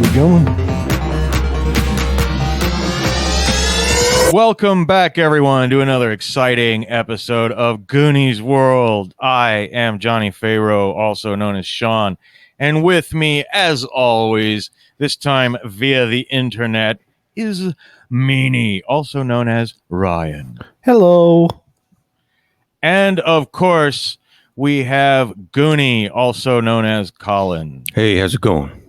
We going? Welcome back, everyone, to another exciting episode of Goonies World. I am Johnny Pharaoh, also known as Sean, and with me, as always, this time via the internet, is Meanie, also known as Ryan. Hello. And, of course, we have Goonie, also known as Colin. Hey, how's it going?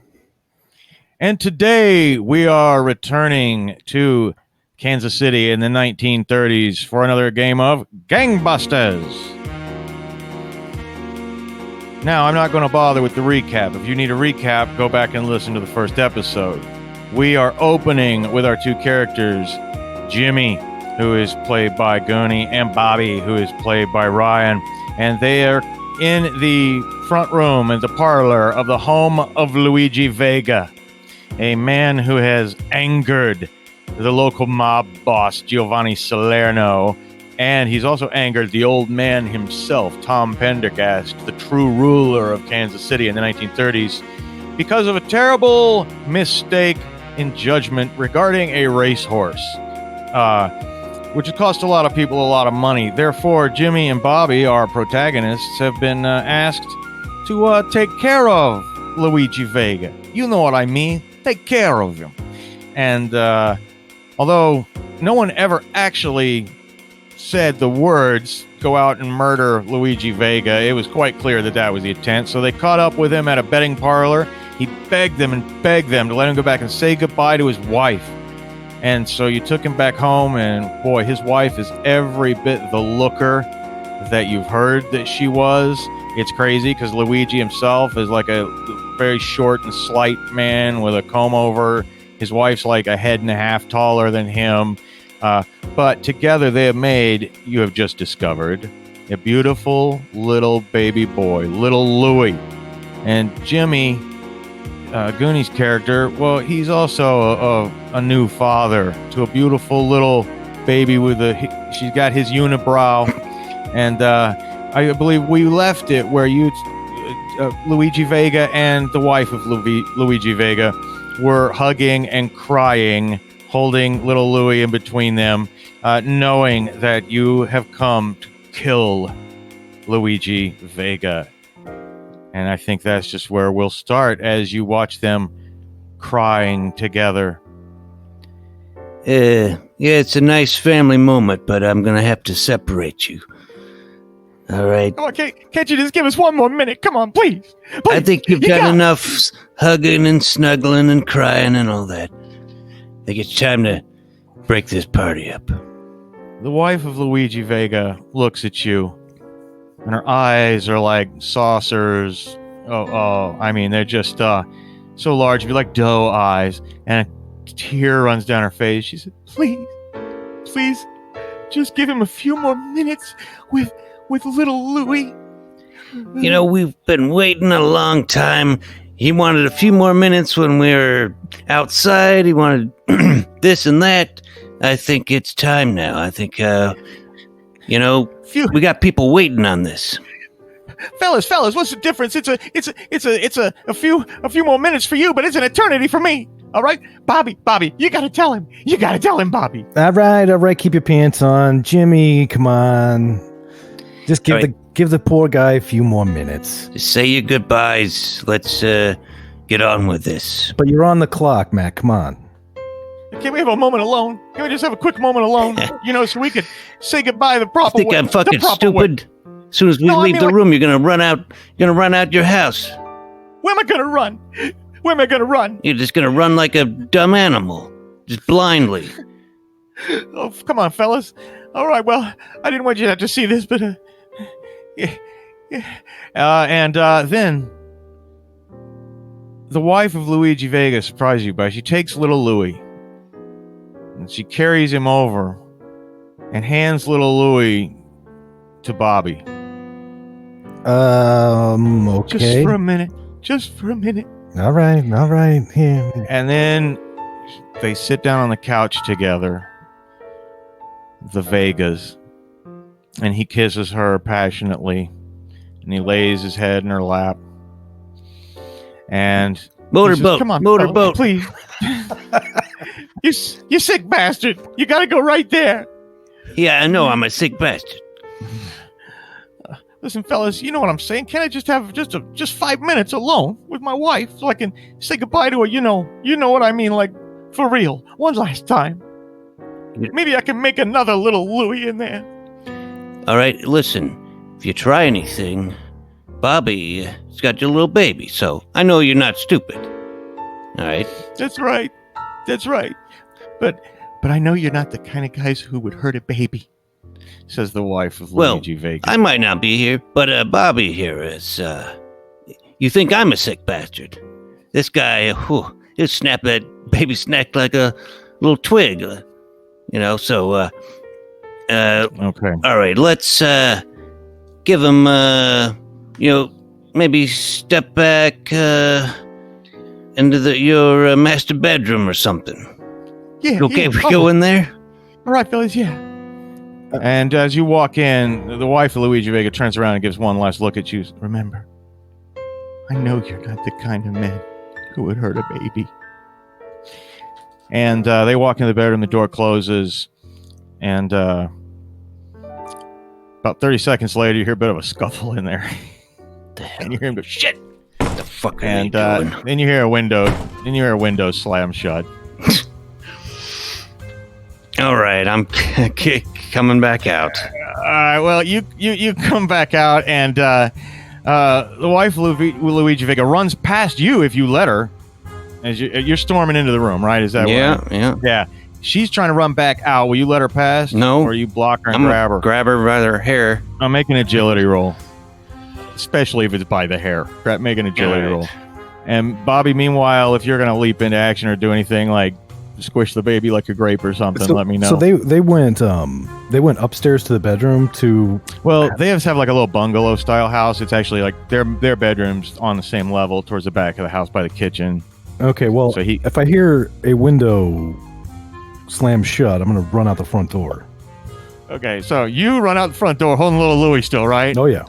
And today we are returning to Kansas City in the 1930s for another game of Gangbusters. Now, I'm not going to bother with the recap. If you need a recap, go back and listen to the first episode. We are opening with our two characters, Jimmy, who is played by Goonie, and Bobby, who is played by Ryan. And they are in the front room, in the parlor of the home of Luigi Vega, a man who has angered the local mob boss, Giovanni Salerno, and he's also angered the old man himself, Tom Pendergast, the true ruler of Kansas City in the 1930s, because of a terrible mistake in judgment regarding a racehorse, which has cost a lot of people a lot of money. Therefore, Jimmy and Bobby, our protagonists, have been asked to take care of Luigi Vega. You know what I mean? Take care of him. And although no one ever actually said the words, go out and murder Luigi Vega, it was quite clear that that was the intent. So they caught up with him at a betting parlor. He begged them to let him go back and say goodbye to his wife. And so you took him back home, and boy, his wife is every bit the looker that you've heard that she was. It's crazy because Luigi himself is like a very short and slight man with a comb over. His wife's like a head and a half taller than him. But together they have made, you have just discovered, a beautiful little baby boy, little Louie. And Jimmy, Goonie's character, well, he's also a new father to a beautiful little baby she's got his unibrow. And I believe we left it where Luigi Vega and the wife of Luigi Vega were hugging and crying, holding little Louie in between them, knowing that you have come to kill Luigi Vega. And I think that's just where we'll start as you watch them crying together. Yeah, it's a nice family moment, but I'm going to have to separate you. All right. Come on, can't you just give us one more minute? Come on, please. I think you've got enough hugging and snuggling and crying and all that. I think it's time to break this party up. The wife of Luigi Vega looks at you, and her eyes are like saucers. I mean, they're just so large, it'd be like doe eyes, and a tear runs down her face. She said, please, just give him a few more minutes with little Louie. You know, we've been waiting a long time. He wanted a few more minutes when we were outside. He wanted this and that. I think it's time now. I think, we got people waiting on this. Fellas, what's the difference? It's a few more minutes for you, but it's an eternity for me. All right, Bobby, you gotta tell him. Bobby. All right. Keep your pants on, Jimmy. Come on. Just give the poor guy a few more minutes. Just say your goodbyes. Let's get on with this. But you're on the clock, Matt. Come on. Can't we have a moment alone? Can we just have a quick moment alone? So we could say goodbye the proper way. You think I'm fucking stupid? Way. As soon as we leave the room, you're gonna run out your house. Where am I gonna run? You're just gonna run like a dumb animal, just blindly. Oh, come on, fellas. All right, well, I didn't want you to have to see this, but then the wife of Luigi Vega surprises you by she takes little Louie and she carries him over and hands little Louie to Bobby. Okay. Just for a minute. All right. Here. And then they sit down on the couch together, the Vegas, and he kisses her passionately, and he lays his head in her lap. And Motorboat. Come on, Motorboat. please. You sick bastard. You got to go right there. Yeah, I know. I'm a sick bastard. Listen, fellas, you know what I'm saying? Can I just have just 5 minutes alone with my wife so I can say goodbye to her? You know what I mean, like for real. One last time. Yeah. Maybe I can make another little Louie in there. All right, listen. If you try anything, Bobby's got your little baby, so I know you're not stupid. All right? That's right. But I know you're not the kind of guys who would hurt a baby, says the wife of Luigi Vega. I might not be here, but Bobby here is, you think I'm a sick bastard. This guy, he'll snap that baby's neck like a little twig, so, Okay. All right, let's, give him, maybe step back, into your master bedroom or something. Yeah. Okay, we go in there? All right, fellas, yeah. And as you walk in, the wife of Luigi Vega turns around and gives one last look at you. Remember, I know you're not the kind of man who would hurt a baby. And they walk into the bedroom, the door closes, and about 30 seconds later, you hear a bit of a scuffle in there. The hell? And you hear him go, shit! What the fuck are you doing? Then you hear a window slam shut. All right, I'm coming back out. All right, well, you come back out, and the wife, Luigi Vega, runs past you if you let her. As you're storming into the room, right? Is that right? Yeah. She's trying to run back out. Will you let her pass? No. Or you block her and grab her? Grab her by her hair. I'm making an agility roll, especially if it's by the hair. Make an agility roll. And Bobby, meanwhile, if you're going to leap into action or do anything like squish the baby like a grape or something, let me know. So they went upstairs to the bedroom to. Well, they have like a little bungalow style house. It's actually like their bedrooms on the same level towards the back of the house by the kitchen. Okay, well, so if I hear a window slam shut, I'm going to run out the front door. Okay, so you run out the front door holding little Louie still, right? Oh, yeah.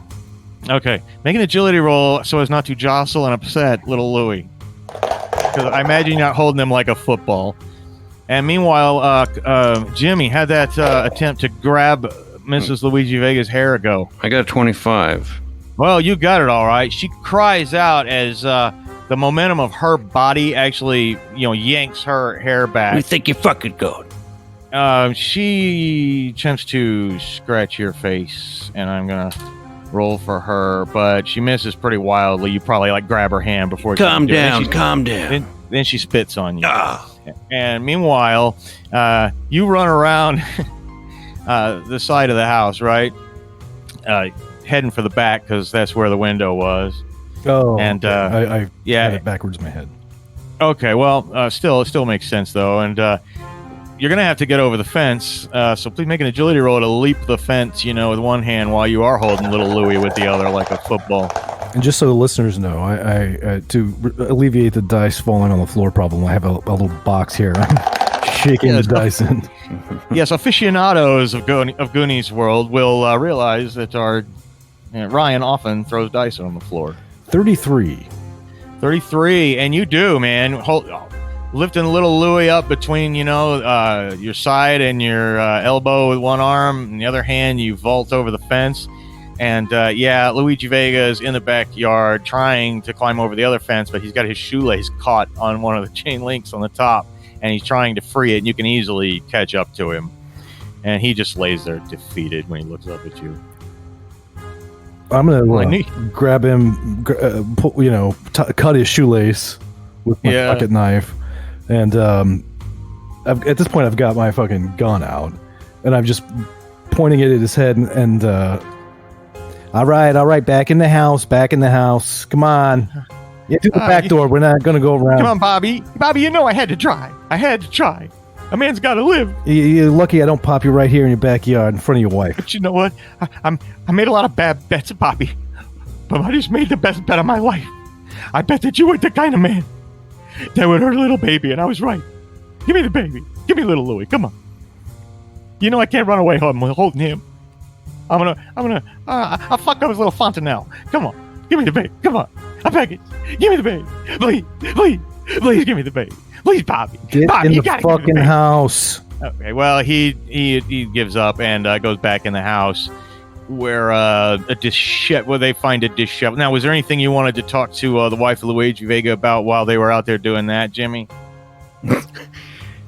Okay, make an agility roll so as not to jostle and upset little Louie. Because I imagine you're not holding him like a football. And meanwhile, Jimmy had that attempt to grab Mrs. Luigi Vega's hair go. I got a 25. Well, you got it all right. She cries out as the momentum of her body actually, yanks her hair back. You think you're fucking good? She attempts to scratch your face, and I'm gonna roll for her, but she misses pretty wildly. You probably grab her hand before. Calm down. Then she spits on you. Ah. And meanwhile, you run around the side of the house, right? Heading for the back because that's where the window was. Oh, and I had it backwards in my head. Okay, well, it still makes sense though, and you're gonna have to get over the fence. So please make an agility roll to leap the fence, with one hand while you are holding little Louie with the other like a football. And just so the listeners know, I to alleviate the dice falling on the floor problem, I have a little box here. I'm shaking the dice in. Yes, aficionados of Goonies World will realize that our Ryan often throws dice on the floor. 33, and you do, man. Lifting little Louie up between, your side and your elbow with one arm, and the other hand you vault over the fence. And Luigi Vega is in the backyard trying to climb over the other fence, but he's got his shoelace caught on one of the chain links on the top, and he's trying to free it, and you can easily catch up to him. And he just lays there defeated when he looks up at you. I'm gonna grab him, cut his shoelace with my pocket knife, and at this point I've got my fucking gun out, and I'm just pointing it at his head, and all right, back in the house, come on, through the back door. We're not gonna go around. Come on, Bobby, I had to try. A man's got to live. You're lucky I don't pop you right here in your backyard in front of your wife. But you know what? I made a lot of bad bets, Bobby. But I just made the best bet of my life. I bet that you were the kind of man that would hurt a little baby, and I was right. Give me the baby. Give me little Louie. Come on. I can't run away holding him. I'll fuck up his little fontanelle. Come on. Give me the baby. Come on. I beg it. Give me the baby. Please give me the baby. Please, Bobby. Get Bobby, in you the gotta give me fucking baby. house. Okay, well, he gives up and goes back in the house where they find a disheveled. Now, was there anything you wanted to talk to the wife of Luigi Vega about while they were out there doing that, Jimmy?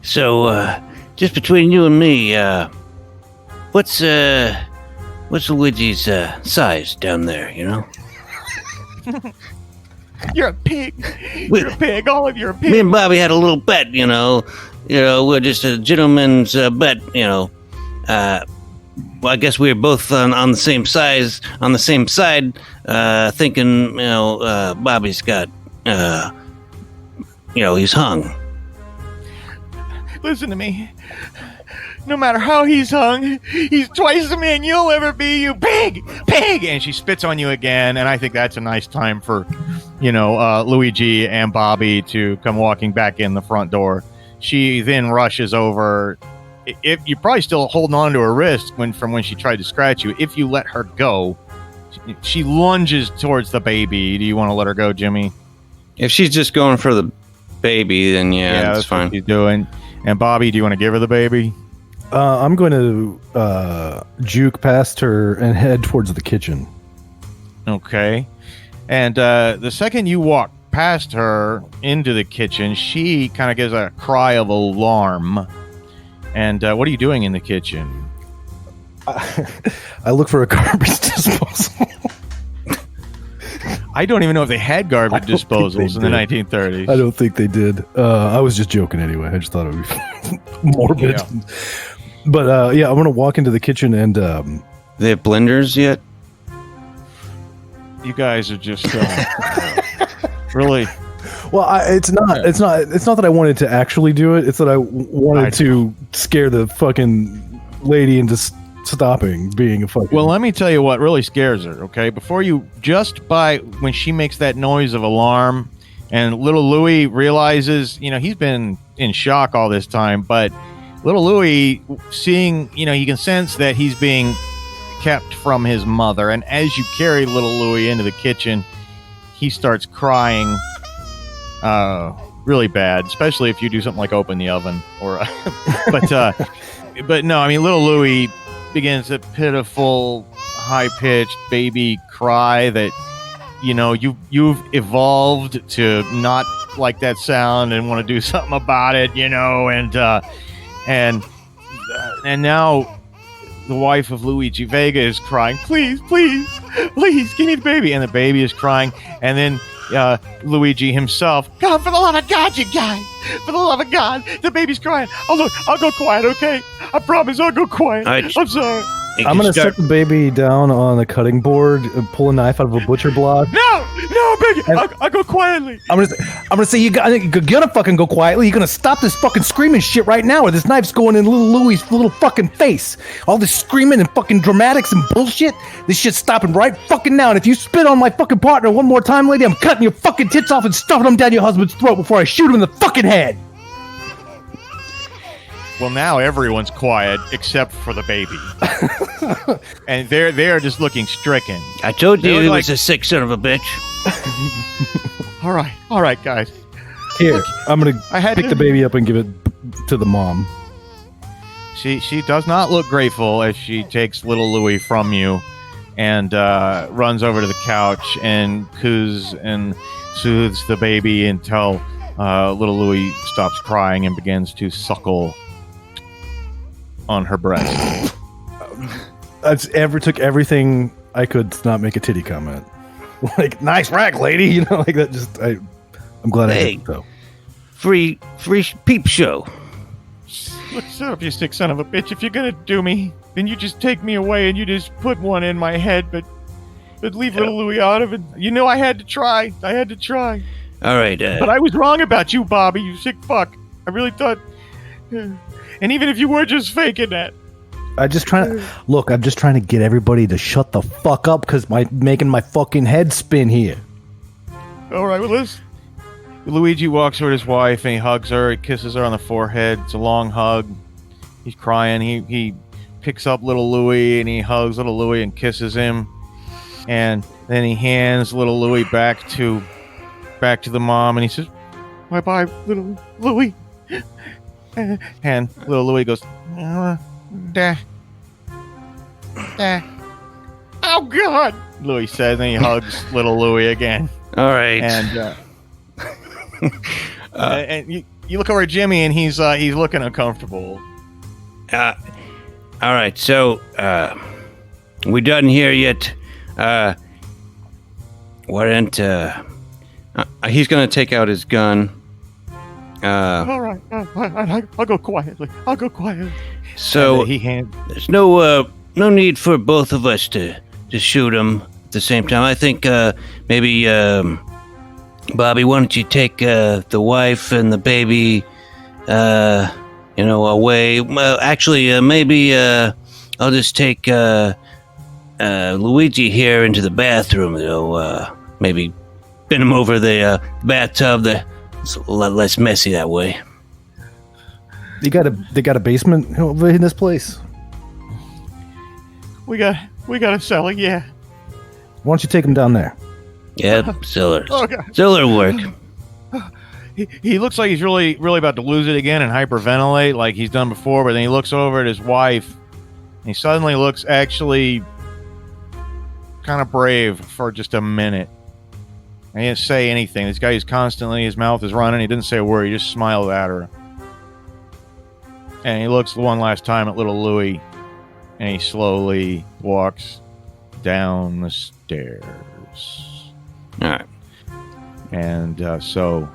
So, just between you and me, what's Luigi's size down there, you know? You're a pig. You're a pig. All of you are a pig. Me and Bobby had a little bet, you know. We're just a gentleman's bet, you know. Well, I guess we were both on the same size, on the same side, thinking, Bobby's got, he's hung. Listen to me. No matter how he's hung, he's twice the man you'll ever be, you pig! Pig! And she spits on you again, and I think that's a nice time for, Luigi and Bobby to come walking back in the front door. She then rushes over. If you're probably still holding on to her wrist from when she tried to scratch you. If you let her go, she lunges towards the baby. Do you want to let her go, Jimmy? If she's just going for the baby, then yeah, that's fine. What she's doing. And Bobby, do you want to give her the baby? I'm going to juke past her and head towards the kitchen. Okay. And the second you walk past her into the kitchen, she kind of gives a cry of alarm. And what are you doing in the kitchen? I look for a garbage disposal. I don't even know if they had garbage disposals in the 1930s. I don't think they did. I was just joking anyway. I just thought it would be morbid. Yeah. But I'm going to walk into the kitchen and... They have blenders yet? You guys are just really... Well, it's not that I wanted to actually do it. It's that I wanted to scare the fucking lady into stopping being a fucking... Well, let me tell you what really scares her, okay? When she makes that noise of alarm and little Louie realizes, he's been in shock all this time, but little Louie seeing, he can sense that he's being kept from his mother. And as you carry little Louie into the kitchen, he starts crying really bad, especially if you do something like open the oven or but no, I mean, little Louie begins a pitiful, high-pitched baby cry that you've evolved to not like that sound and want to do something about it, and now the wife of Luigi Vega is crying, please give me the baby, and the baby is crying, and then Luigi himself, God, for the love of God, you guys, for the love of God, the baby's crying. Oh, look, I'll go quiet, okay? I promise I'll go quiet. I'm sorry. I'm going to set the baby down on a cutting board and pull a knife out of a butcher block. No, baby, I'll go quietly. I'm gonna say you're gonna fucking go quietly. You're gonna stop this fucking screaming shit right now, or this knife's going in little Louie's little fucking face. All this screaming and fucking dramatics and bullshit. This shit's stopping right fucking now. And if you spit on my fucking partner one more time, lady, I'm cutting your fucking tits off and stuffing them down your husband's throat before I shoot him in the fucking head. Well, now everyone's quiet except for the baby, and they're just looking stricken. I told you he was a sick son of a bitch. All right, guys. Here, look, I'm gonna pick the baby up and give it to the mom. She does not look grateful as she takes little Louie from you, and runs over to the couch and coos and soothes the baby until little Louie stops crying and begins to suckle on her breast. Took everything I could to not make a titty comment. Like, nice rack, lady. Like that. Just I'm glad I did though. Free peep show. Look, shut up, you sick son of a bitch. If you're gonna do me, then you just take me away and you just put one in my head, but leave little Louie out of it. I had to try. All right. But I was wrong about you, Bobby, you sick fuck. I really thought... And even if you were just faking that. I'm just trying to get everybody to shut the fuck up because making my fucking head spin here. All right, well, Luigi walks over to his wife and he hugs her. He kisses her on the forehead. It's a long hug. He's crying. He picks up little Louie and he hugs little Louie and kisses him. And Then he hands little Louie back to the mom, and he says, "Bye-bye, little Louie." And little Louie goes, "Dad. Oh, God," Louie says, and he hugs little Louie again. All right. And you look over at Jimmy, and he's looking uncomfortable. All right, so we done here yet? Why don't he's gonna take out his gun. All right, I'll go quietly. So there's no need for both of us to shoot him at the same time. I think maybe Bobby, why don't you take the wife and the baby, away? Well, actually, maybe I'll just take Luigi here into the bathroom. Maybe bend him over the bathtub. It's a lot less messy that way. They got a basement over in this place. We got a cellar, yeah. Why don't you take him down there? Yeah, cellar. Oh, God. Cellar work. He looks like he's really, really about to lose it again and hyperventilate like he's done before, but then he looks over at his wife, and he suddenly looks actually kind of brave for just a minute. And he didn't say anything. This guy is constantly, his mouth is running. He didn't say a word. He just smiled at her. And he looks one last time at little Louie, and he slowly walks down the stairs. All right. And so,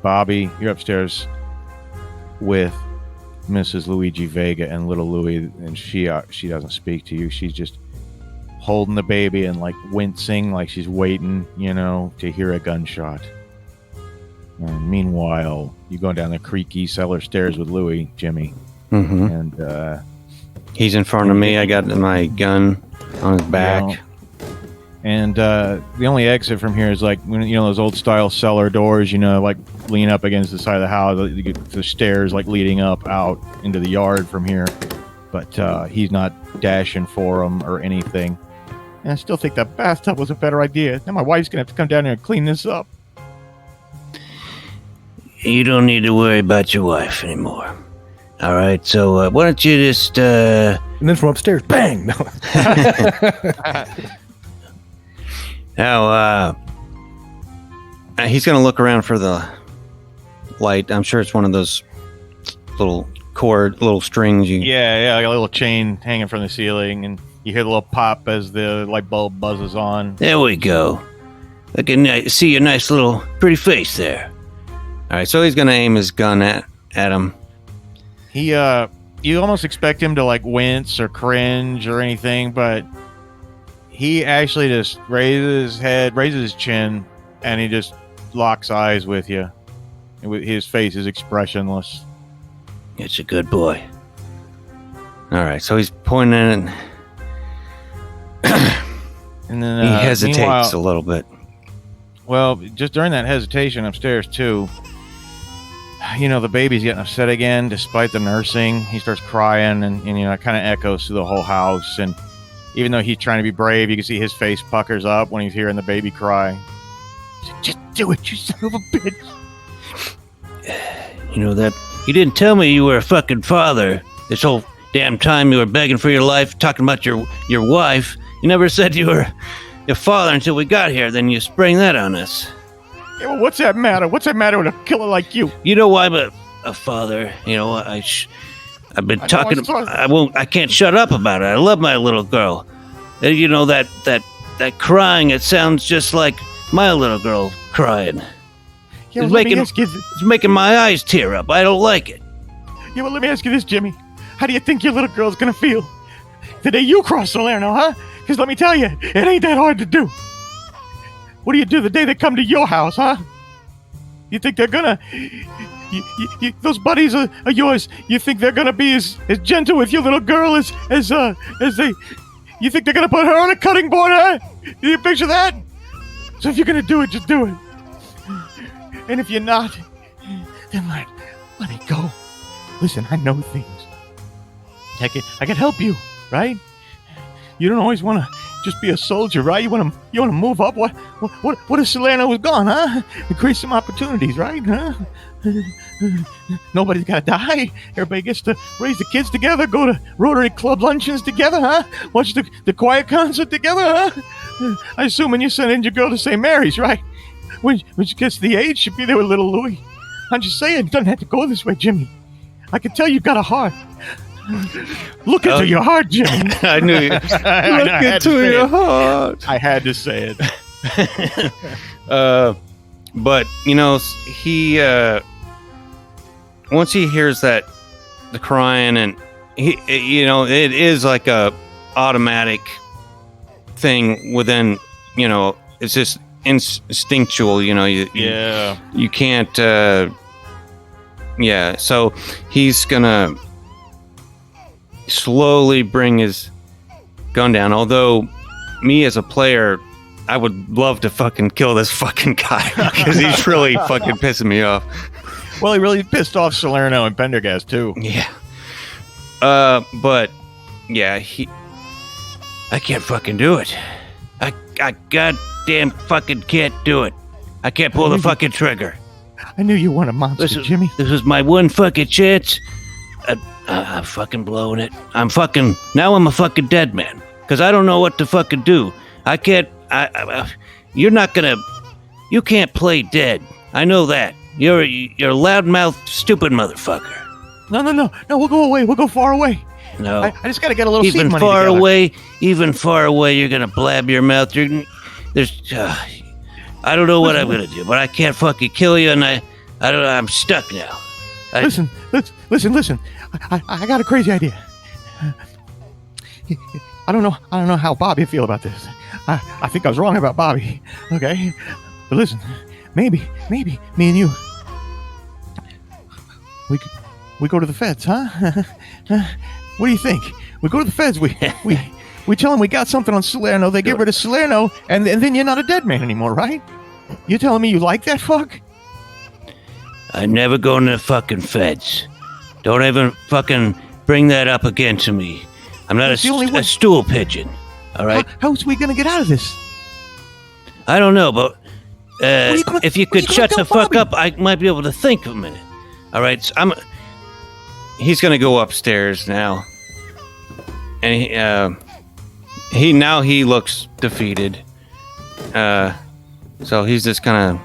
Bobby, you're upstairs with Mrs. Luigi Vega and little Louie, and she doesn't speak to you. She's just holding the baby and like wincing, like she's waiting, to hear a gunshot. And meanwhile, you go down the creaky cellar stairs with Louie, Jimmy, and he's in front of me. I got my gun on his back. And the only exit from here is like, those old style cellar doors, like lean up against the side of the house. The stairs like leading up out into the yard from here. But he's not dashing for them or anything. And I still think that bathtub was a better idea. Now my wife's going to have to come down here and clean this up. You don't need to worry about your wife anymore. All right, so why don't you just... And then from upstairs, bang! No. Now, he's going to look around for the light. I'm sure it's one of those little strings. Yeah, like a little chain hanging from the ceiling, and you hear the little pop as the light bulb buzzes on. There we go. I can see your nice little pretty face there. All right, so he's going to aim his gun at him. You almost expect him to like wince or cringe or anything, but he actually just raises his chin, and he just locks eyes with you. His face is expressionless. It's a good boy. All right, so he's pointing at and then he hesitates a little bit. Well, just during that hesitation upstairs too, the baby's getting upset again despite the nursing. He starts crying, and it kind of echoes through the whole house. And even though he's trying to be brave, you can see his face puckers up when he's hearing the baby cry. Just do it, you son of a bitch. That you didn't tell me you were a fucking father this whole damn time you were begging for your life, talking about your wife. You never said you were your father until we got here. Then you sprang that on us. Yeah, well, what's that matter? What's that matter with a killer like you? You know why I'm a father. I've been talking. I can't shut up about it. I love my little girl. That crying. It sounds just like my little girl crying. Yeah, it's making my eyes tear up. I don't like it. Yeah, well, let me ask you this, Jimmy. How do you think your little girl's gonna feel the day you cross Salerno, huh? Because let me tell you, it ain't that hard to do. What do you do the day they come to your house, huh? You think they're gonna... those buddies are yours. You think they're gonna be as gentle with your little girl as they... You think they're gonna put her on a cutting board, huh? You picture that? So if you're gonna do it, just do it. And if you're not, then let it go. Listen, I know things. I can help you, right? You don't always want to just be a soldier, right? You want to move up? What if Salerno was gone, huh? Increase some opportunities, right? Huh? Nobody's got to die. Everybody gets to raise the kids together, go to Rotary Club luncheons together, huh? Watch the choir concert together, huh? I assume when you send in your girl to St. Mary's, right? When she gets the age, she'll be there with little Louis. I'm just saying, it doesn't have to go this way, Jimmy. I can tell you've got a heart. Look into your heart, Jimmy. I knew you. Look into your heart. I had to say it. But he once he hears the crying, and he, it is like a automatic thing within. It's just instinctual. You can't. Yeah, so he's gonna slowly bring his gun down. Although, me as a player, I would love to fucking kill this fucking guy because he's really fucking pissing me off. Well, he really pissed off Salerno and Pendergast too. Yeah. But yeah, I can't fucking do it. I goddamn fucking can't do it. I can't pull the fucking trigger. I knew you weren't a monster, Jimmy. This was my one fucking chance. I'm fucking blowing it. Now I'm a fucking dead man. Because I don't know what to fucking do. I can't, you're not gonna, you can't play dead. I know that. You're a loudmouth, stupid motherfucker. No, we'll go away. We'll go far away. No. I just gotta get a little seed Even money far together. Even far away, you're gonna blab your mouth. I don't know what I'm gonna do, but I can't fucking kill you, and I'm stuck now. Listen. I got a crazy idea. I don't know how Bobby feel about this. I think I was wrong about Bobby. Okay, but listen, maybe me and you, we go to the feds, huh? What do you think? We go to the feds. We tell them we got something on Salerno. They get rid of Salerno, and then you're not a dead man anymore, right? You telling me you like that fuck? I'm never going to the fucking feds. Don't even fucking bring that up again to me. I'm not a stool pigeon, all right? How's we gonna get out of this? I don't know, but if you could shut the fuck up, I might be able to think a minute. All right, so he's gonna go upstairs now, and he looks defeated. So he's just gonna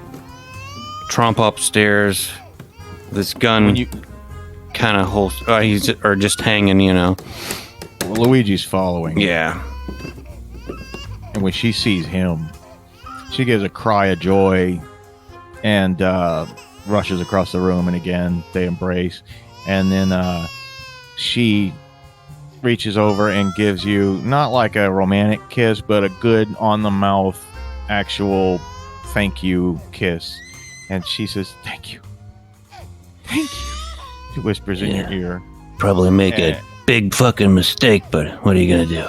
tromp upstairs. This gun kind of holds, or just hanging, Well, Luigi's following. Yeah. And when she sees him, she gives a cry of joy and rushes across the room, and again they embrace, and then she reaches over and gives you not like a romantic kiss, but a good on the mouth actual thank you kiss, and she says thank you. She whispers in your ear. Probably make a big fucking mistake, but what are you gonna do?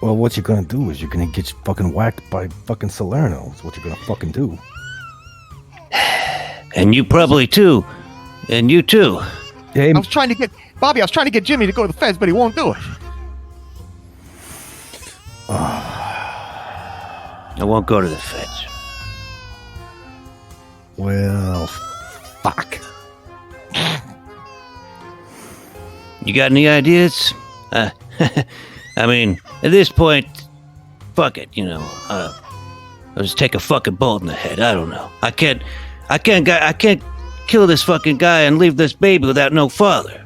Well, what you're gonna do is you're gonna get fucking whacked by fucking Salerno. That's what you're gonna fucking do. And you probably too. And you too. Hey, I was trying to get Jimmy to go to the feds, but he won't do it. I won't go to the feds. Well, fuck. You got any ideas? I mean, at this point, fuck it, I'll just take a fucking bullet in the head. I don't know. I can't kill this fucking guy and leave this baby without no father.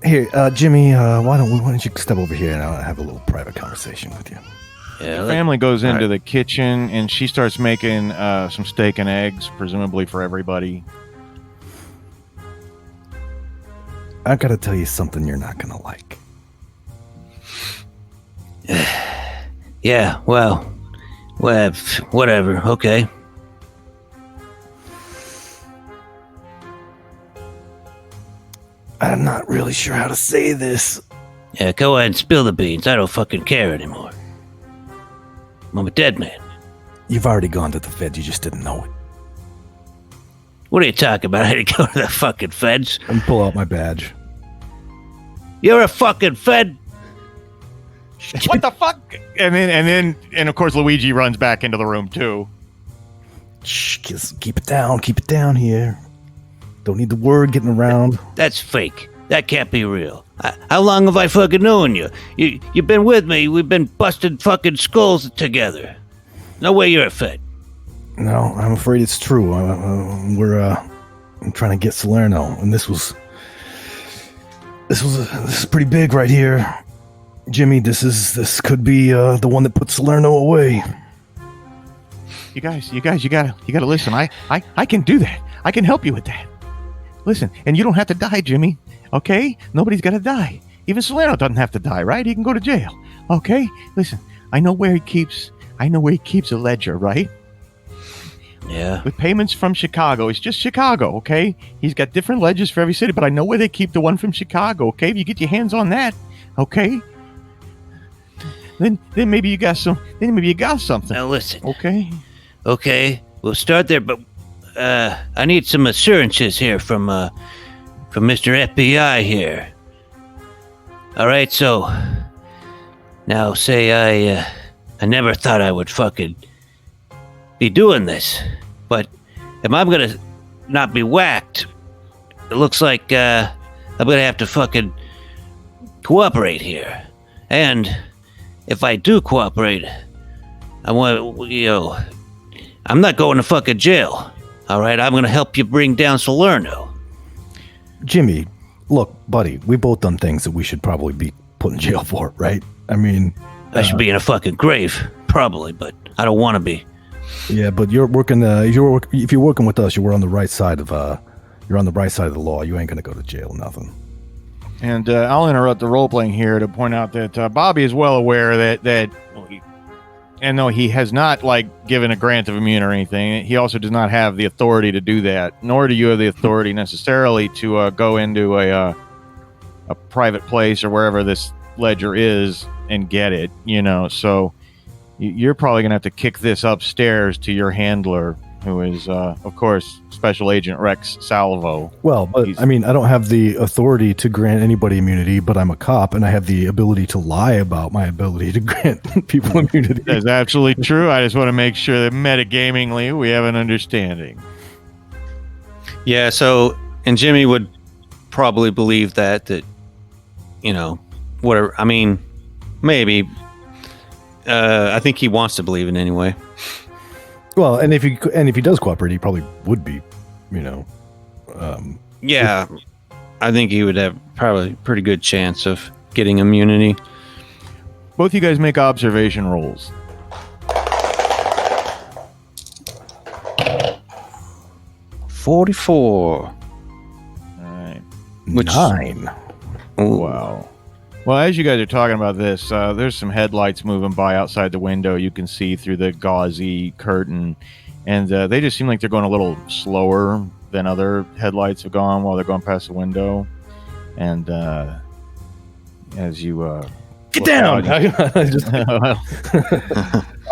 Here, Jimmy, why don't you step over here and I'll have a little private conversation with you. Yeah, the family goes into the kitchen, and she starts making some steak and eggs, presumably for everybody. I gotta tell you something you're not gonna like. Yeah, well, whatever, okay. I'm not really sure how to say this. Yeah, go ahead and spill the beans. I don't fucking care anymore. I'm a dead man. You've already gone to the feds, you just didn't know it. What are you talking about? I had to go to the fucking feds. And pull out my badge. You're a fucking Fed. What the fuck? And of course Luigi runs back into the room too. Shh, keep it down here. Don't need the word getting around. That's fake. That can't be real. How long have I fucking known you? You've been with me. We've been busting fucking skulls together. No way you're a Fed. No, I'm afraid it's true. I'm trying to get Salerno, and this is pretty big right here. Jimmy, this could be the one that puts Salerno away. You guys, you gotta listen. I can do that. I can help you with that. Listen, and you don't have to die, Jimmy. Okay? Nobody's gotta die. Even Salerno doesn't have to die, right? He can go to jail. Okay? Listen, I know where he keeps a ledger, right? Yeah. With payments from Chicago. It's just Chicago, okay? He's got different ledgers for every city, but I know where they keep the one from Chicago, okay? If you get your hands on that, okay? Then maybe you got something. Now listen. Okay, we'll start there, but I need some assurances here from Mr. FBI here. All right, so now say I never thought I would fucking be doing this, but if I'm gonna not be whacked, it looks like I'm gonna have to fucking cooperate here. And if I do cooperate, I'm not going to fucking jail. All right, I'm gonna help you bring down Salerno. Jimmy, look, buddy, we both done things that we should probably be put in jail for, right? I mean, I should be in a fucking grave, probably, but I don't want to be. Yeah, but you're working. If you're working with us, you're on the right side of. You're on the right side of the law. You ain't gonna go to jail, nothing. And I'll interrupt the role playing here to point out that Bobby is well aware that and no, he has not given a grant of immunity or anything. He also does not have the authority to do that, nor do you have the authority necessarily to go into a private place or wherever this ledger is and get it. So you're probably gonna have to kick this upstairs to your handler, who is, of course, Special Agent Rex Salvo. Well, but I mean, I don't have the authority to grant anybody immunity, but I'm a cop, and I have the ability to lie about my ability to grant people immunity. That's absolutely true. I just want to make sure that metagamingly we have an understanding. Yeah, so, and Jimmy would probably believe that, whatever, I mean, maybe. I think he wants to believe it anyway. Well, and if he does cooperate, he probably would be, Yeah, I think he would have probably a pretty good chance of getting immunity. Both you guys make observation rolls. 44. All right. 9. Ooh. Wow. Well, as you guys are talking about this, there's some headlights moving by outside the window. You can see through the gauzy curtain, and they just seem like they're going a little slower than other headlights have gone while they're going past the window. And as you Get down!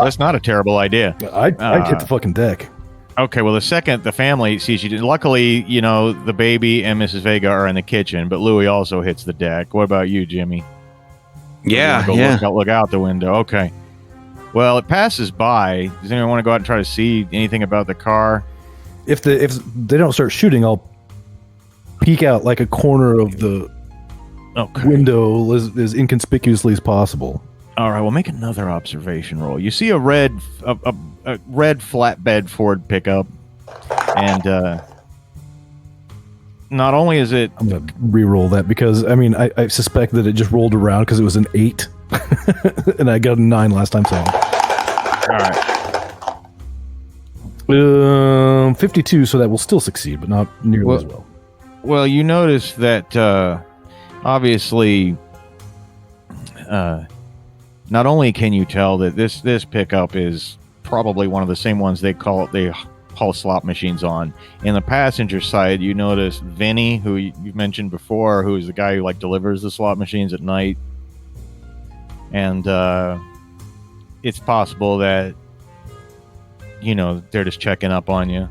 That's not a terrible idea. I'd hit the fucking deck. Okay, well, the second the family sees you, luckily, the baby and Mrs. Vega are in the kitchen, but Louie also hits the deck. What about you, Jimmy? Yeah. Look out the window. Okay. Well, it passes by. Does anyone want to go out and try to see anything about the car? If they don't start shooting, I'll peek out like a corner of the window as inconspicuously as possible. All right, well, make another observation roll. You see a red flatbed Ford pickup, and not only is it... I'm going to re-roll that because, I mean, I suspect that it just rolled around because it was an 8, and I got a 9 last time, so... All right. 52, so that will still succeed, but not nearly as well. Well, you notice that, obviously... not only can you tell that this pickup is probably one of the same ones they haul slot machines on. In the passenger side, you notice Vinny, who you've mentioned before, who's the guy who delivers the slot machines at night. And it's possible that they're just checking up on you,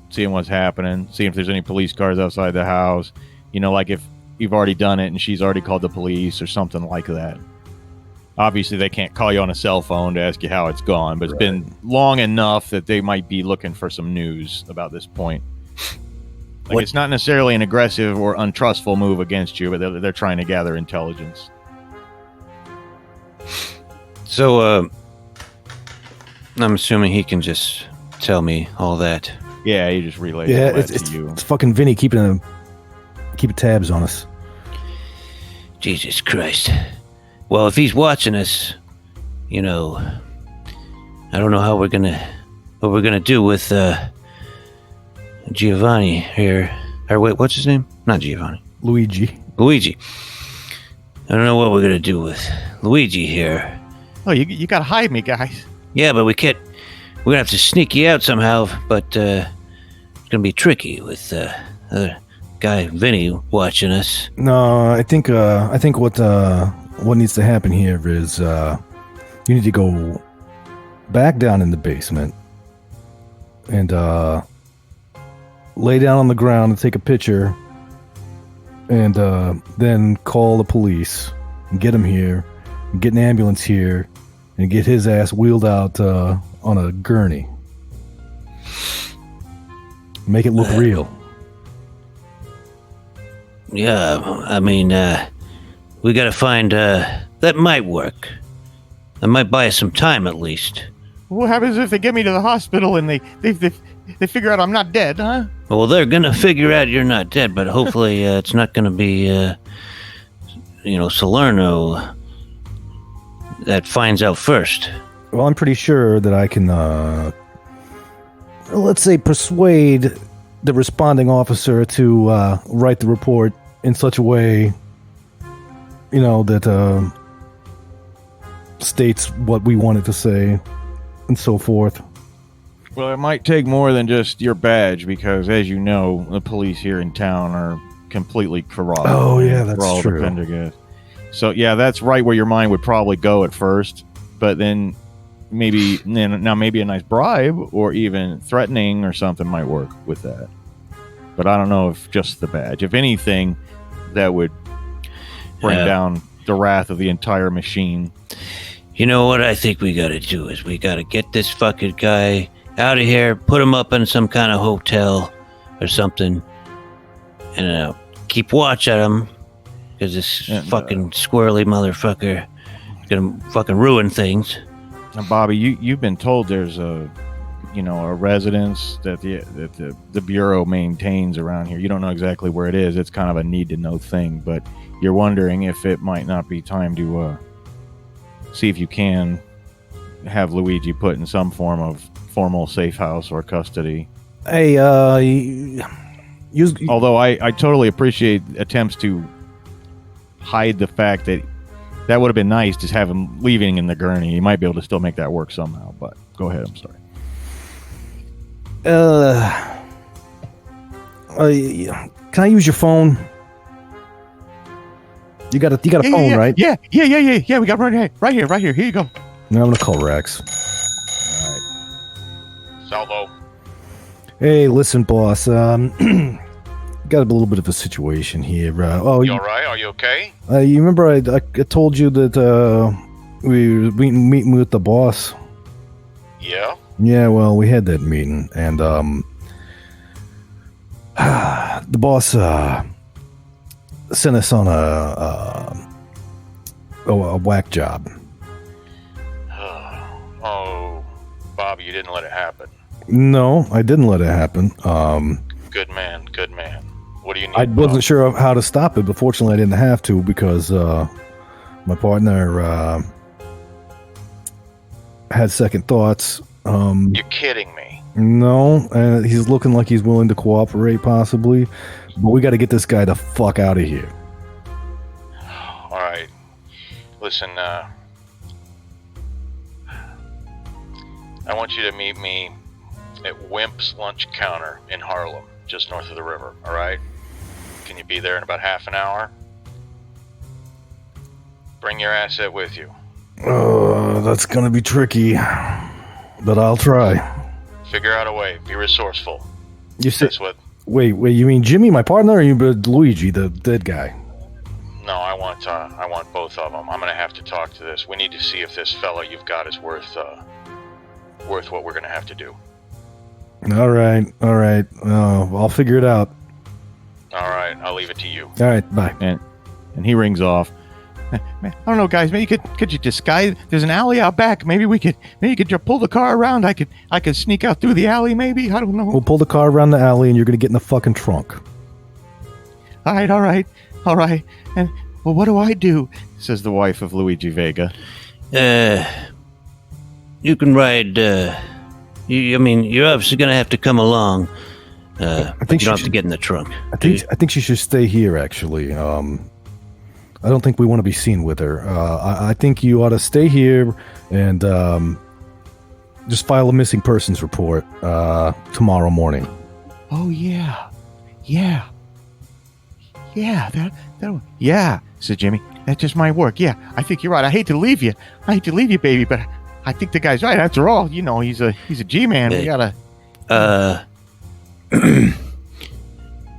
seeing what's happening, seeing if there's any police cars outside the house. If you've already done it and she's already called the police or something like that. Obviously, they can't call you on a cell phone to ask you how it's gone, but it's been long enough that they might be looking for some news about this point. Like, it's not necessarily an aggressive or untrustful move against you, but they're trying to gather intelligence. So, I'm assuming he can just tell me all that. Yeah, he just relays all that to you. It's fucking Vinny keeping tabs on us. Jesus Christ. Well, if he's watching us, I don't know what we're gonna do with Giovanni here. Or wait, what's his name? Not Giovanni. Luigi. I don't know what we're gonna do with Luigi here. Oh, you gotta hide me, guys. Yeah, but we can't. We're gonna have to sneak you out somehow. But it's gonna be tricky with other guy Vinny watching us. No, I think what needs to happen here is you need to go back down in the basement and lay down on the ground and take a picture, and then call the police and get him here, and get an ambulance here, and get his ass wheeled out on a gurney. Make it look real. Yeah, I mean, we gotta find, that might work. That might buy us some time at least. What happens if they get me to the hospital and they figure out I'm not dead, huh? Well, they're gonna figure out you're not dead, but hopefully it's not gonna be, Salerno that finds out first. Well, I'm pretty sure that I can, let's say, persuade the responding officer to write the report in such a way, that states what we wanted to say and so forth. Well, it might take more than just your badge because, as you know, the police here in town are completely corrupt. Oh, yeah, that's true. So, yeah, that's right where your mind would probably go at first. But then maybe a nice bribe or even threatening or something might work with that. But I don't know if just the badge. If anything, that would bring down the wrath of the entire machine. You know what I think we gotta do is we gotta get this fucking guy out of here, put him up in some kind of hotel or something, and keep watch at him, because this fucking squirrely motherfucker is gonna fucking ruin things. Now, Bobby, you've been told there's a residence that the Bureau maintains around here. You don't know exactly where it is. It's kind of a need-to-know thing, but you're wondering if it might not be time to see if you can have Luigi put in some form of formal safe house or custody. Hey, although I totally appreciate attempts to hide the fact that would have been nice, just have him leaving in the gurney. You might be able to still make that work somehow, but go ahead. I'm sorry. Can I use your phone? You got a phone, right? Yeah. We got right here. Here you go. No, I'm gonna call Rex. All right. Salvo. Hey, listen, boss. Got a little bit of a situation here. You all right? Are you okay? You remember I told you that we were meeting with the boss? Yeah. Yeah, well, we had that meeting, and the boss sent us on a whack job. Oh, Bob, you didn't let it happen. No, I didn't let it happen. Good man. What do you need? I wasn't sure of how to stop it, but fortunately I didn't have to because my partner had second thoughts. You're kidding me. No, he's looking like he's willing to cooperate possibly, but we got to get this guy the fuck out of here. All right. Listen, I want you to meet me at Wimp's Lunch Counter in Harlem, just north of the river, all right? Can you be there in about half an hour? Bring your asset with you. That's gonna be tricky, but I'll try. Figure out a way. Be resourceful. You said, what? Wait, you mean Jimmy, my partner, or you Luigi, the dead guy? No, I want both of them. I'm gonna have to talk to this. We need to see if this fella you've got is worth what we're gonna have to do. All right. I'll figure it out. All right, I'll leave it to you. All right, bye. And he rings off. Man, I don't know, guys. Maybe could you disguise? There's an alley out back. Maybe you could just pull the car around. I could sneak out through the alley. Maybe, I don't know. We'll pull the car around the alley, and you're gonna get in the fucking trunk. All right. And well, what do I do? Says the wife of Luigi Vega. You can ride. You're obviously gonna have to come along. I think you don't have to get in the trunk. I think she should stay here. Actually, I don't think we want to be seen with her. I think you ought to stay here and just file a missing persons report tomorrow morning. Oh yeah, said Jimmy. That just might work. Yeah, I think you're right. I hate to leave you, baby, but I think the guy's right. After all, he's a G-man. We gotta.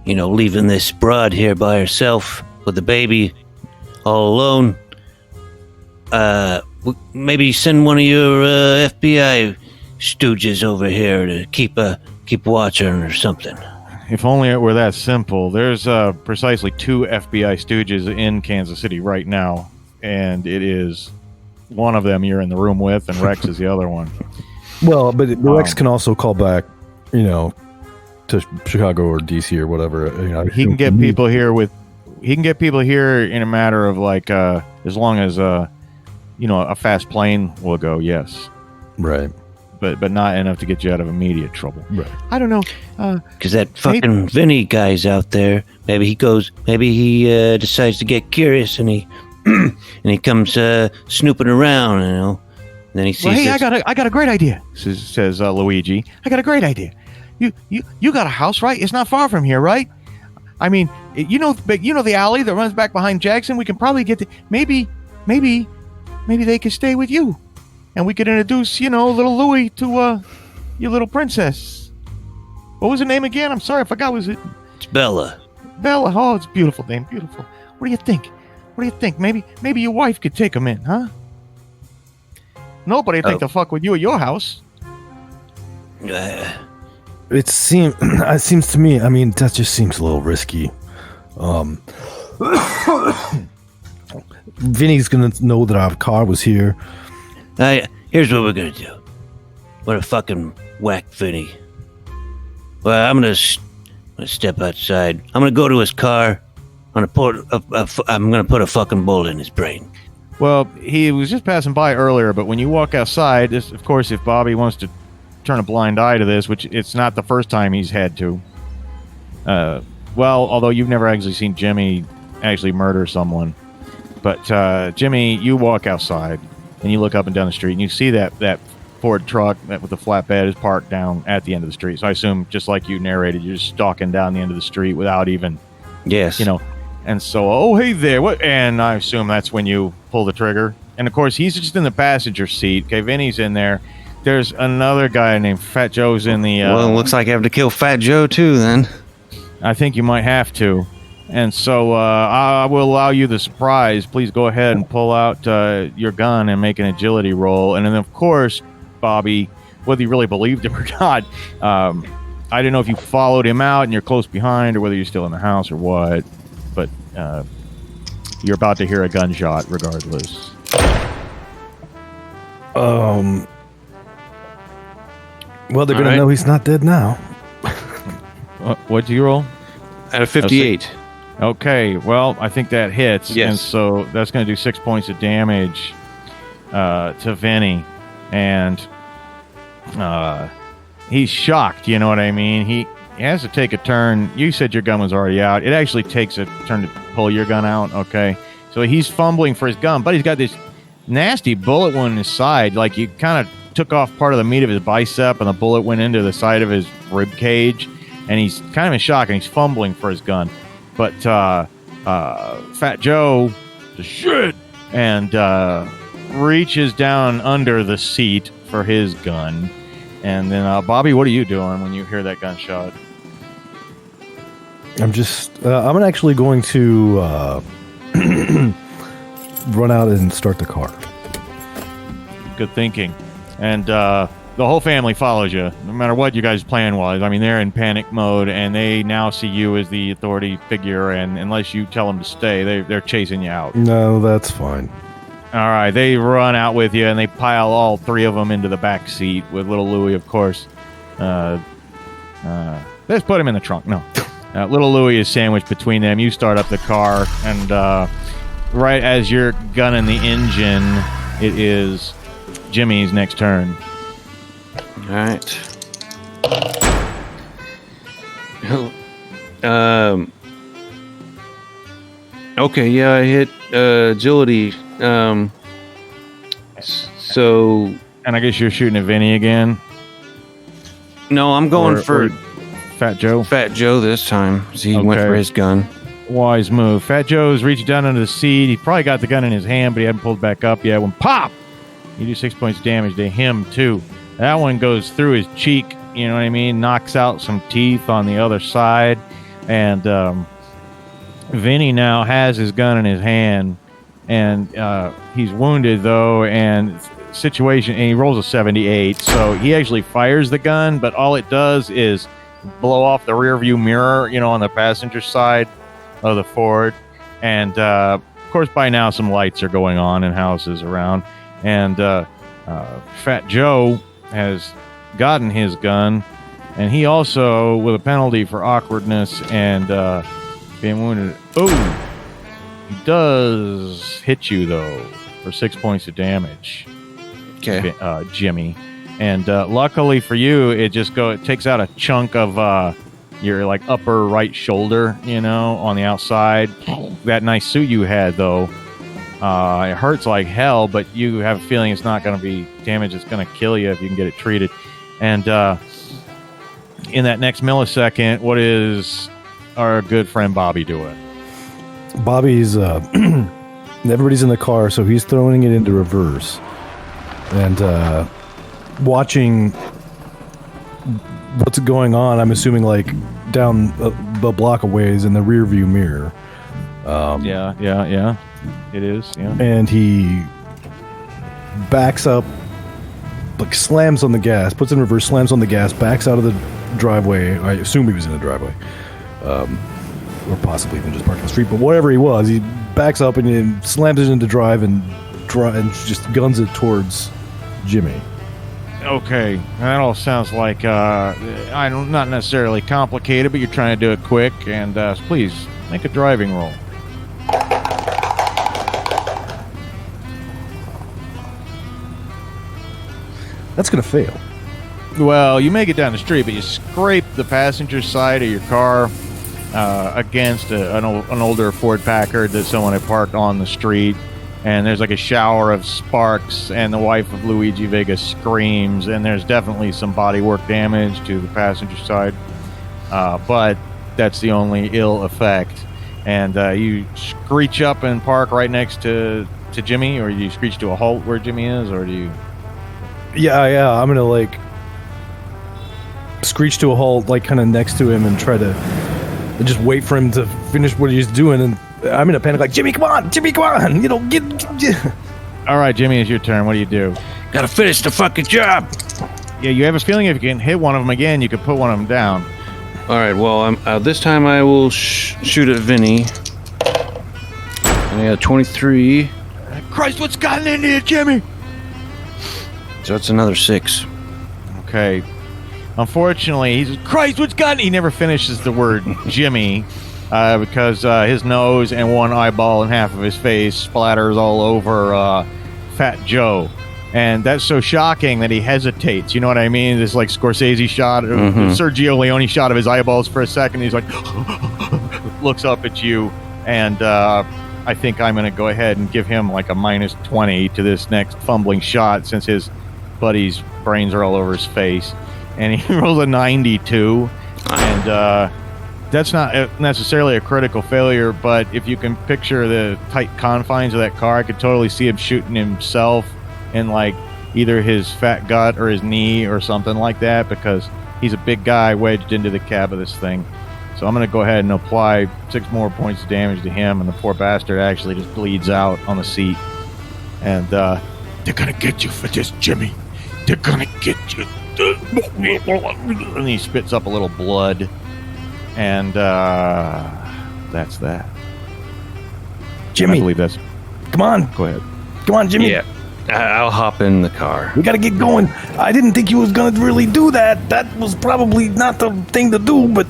Leaving this broad here by herself with the baby all alone. Maybe send one of your FBI stooges over here to keep watch on her or something. If only it were that simple. There's precisely 2 FBI stooges in Kansas City right now, and it is one of them you're in the room with, and Rex is the other one. Well, but Rex can also call back, to Chicago or DC or whatever. He can get people here in a matter of as long as a fast plane will go. Yes, right. But not enough to get you out of immediate trouble. Right. I don't know. Because that fucking Vinny guy's out there. Maybe he decides to get curious and he comes snooping around. And then he sees. Well, hey, I got a great idea. Says Luigi. I got a great idea. You got a house, right? It's not far from here, right? I mean, the alley that runs back behind Jackson. We can probably get maybe they could stay with you, and we could introduce little Louie to your little princess. What was her name again? I'm sorry, I forgot. Was it? It's Bella. Bella. Oh, it's a beautiful name. Beautiful. What do you think? Maybe your wife could take him in, huh? Nobody think to fuck with you at your house. It seems to me. I mean, that just seems a little risky. Vinny's gonna know that our car was here. Here's what we're gonna do. We're gonna fucking whack Vinny. Well, I'm gonna step outside. I'm gonna go to his car. I'm gonna put a fucking bullet in his brain. Well, he was just passing by earlier, but when you walk outside, of course, if Bobby wants to turn a blind eye to this, which it's not the first time he's had to. Although you've never actually seen Jimmy actually murder someone. But Jimmy, you walk outside and you look up and down the street and you see that Ford truck with the flatbed is parked down at the end of the street. So I assume, just like you narrated, you're just stalking down the end of the street without even... Yes. And so, oh, hey there. What? And I assume that's when you pull the trigger. And of course, he's just in the passenger seat. Okay, Vinny's in there. There's another guy named Fat Joe's in the... well, it looks like I have to kill Fat Joe too, then. I think you might have to. And so I will allow you the surprise. Please go ahead and pull out your gun and make an agility roll. And then, of course, Bobby, whether you really believed him or not, I don't know if you followed him out and you're close behind or whether you're still in the house or what. But you're about to hear a gunshot regardless. Well, they're going to know he's not dead now. What'd you roll? Out of 58. Okay, well, I think that hits. Yes. And so that's going to do 6 points of damage to Vinny. And he's shocked, you know what I mean? He has to take a turn. You said your gun was already out. It actually takes a turn to pull your gun out, okay? So he's fumbling for his gun, but he's got this nasty bullet wound in his side. Like, you kind of took off part of the meat of his bicep, and the bullet went into the side of his rib cage. And he's kind of in shock, and he's fumbling for his gun. But Fat Joe, the shit, and reaches down under the seat for his gun. And then, Bobby, what are you doing when you hear that gunshot? I'm actually going to run out and start the car. Good thinking. And the whole family follows you, no matter what you guys' plan was. I mean, they're in panic mode, and they now see you as the authority figure, and unless you tell them to stay, they're chasing you out. No, that's fine. All right, they run out with you, and they pile all three of them into the back seat with little Louie, of course. Let's put him in the trunk. No. Little Louie is sandwiched between them. You start up the car, and right as you're gunning the engine, it is Jimmy's next turn. All right. Okay, yeah, I hit agility. So... And I guess you're shooting at Vinny again? No, I'm going for Fat Joe. Fat Joe this time. So he went for his gun. Wise move. Fat Joe's reaching down under the seat. He probably got the gun in his hand, but he hadn't pulled back up yet. When pop! You do 6 points of damage to him, too. That one goes through his cheek, you know what I mean? Knocks out some teeth on the other side. And Vinny now has his gun in his hand. And he's wounded, though, and situation, and he rolls a 78. So he actually fires the gun, but all it does is blow off the rear view mirror, you know, on the passenger side of the Ford. And of course, by now, some lights are going on in houses around. And Fat Joe has gotten his gun, and he also, with a penalty for awkwardness and being wounded. Oh, he does hit you though for 6 points of damage. Okay, Jimmy. And luckily for you, it takes out a chunk of your like upper right shoulder, you know, on the outside. That nice suit you had though. It hurts like hell, but you have a feeling it's not going to be damage. It's going to kill you if you can get it treated. And in that next millisecond, what is our good friend Bobby doing? Bobby's everybody's in the car, so he's throwing it into reverse and watching what's going on. I'm assuming like down the block of ways in the rear view mirror. Yeah. It is, yeah. And he backs up, like slams on the gas, puts in reverse, slams on the gas, backs out of the driveway. I assume he was in the driveway. Or possibly even just parked on the street, but whatever he was, he backs up and he slams it into drive and just guns it towards Jimmy. Okay, that all sounds like, not necessarily complicated, but you're trying to do it quick, and please, make a driving roll. That's going to fail. Well, you make it down the street, but you scrape the passenger side of your car against an older Ford Packard that someone had parked on the street, and there's like a shower of sparks, and the wife of Luigi Vega screams, and there's definitely some bodywork damage to the passenger side, but that's the only ill effect. And you screech up and park right next to Jimmy, or you screech to a halt where Jimmy is, or do you... Yeah, I'm gonna like screech to a halt, like kind of next to him, and try to just wait for him to finish what he's doing. And I'm in a panic, like, Jimmy, come on, you know, get. All right, Jimmy, it's your turn. What do you do? Gotta finish the fucking job. Yeah, you have a feeling if you can hit one of them again, you could put one of them down. All right, well, this time I will shoot at Vinny. I got 23. Christ, what's gotten into you, Jimmy? So that's another 6. Okay. Unfortunately, he's Christ, what's gotten? He never finishes the word Jimmy because his nose and one eyeball and half of his face splatters all over Fat Joe. And that's so shocking that he hesitates. You know what I mean? This like Scorsese shot, Sergio Leone shot of his eyeballs for a second. He's like, looks up at you, and I think I'm going to go ahead and give him like a minus 20 to this next fumbling shot since his buddy's brains are all over his face. And he rolls a 92, and that's not necessarily a critical failure, but if you can picture the tight confines of that car, I could totally see him shooting himself in like either his fat gut or his knee or something like that, because he's a big guy wedged into the cab of this thing. So I'm going to go ahead and apply 6 more points of damage to him, and the poor bastard actually just bleeds out on the seat. And they're going to get you for this, Jimmy. They're going to get you. And he spits up a little blood. And that's that. Jimmy. I believe that's... Come on. Go ahead. Come on, Jimmy. Yeah. I'll hop in the car. We gotta get going. I didn't think you was gonna really do that. That was probably not the thing to do, but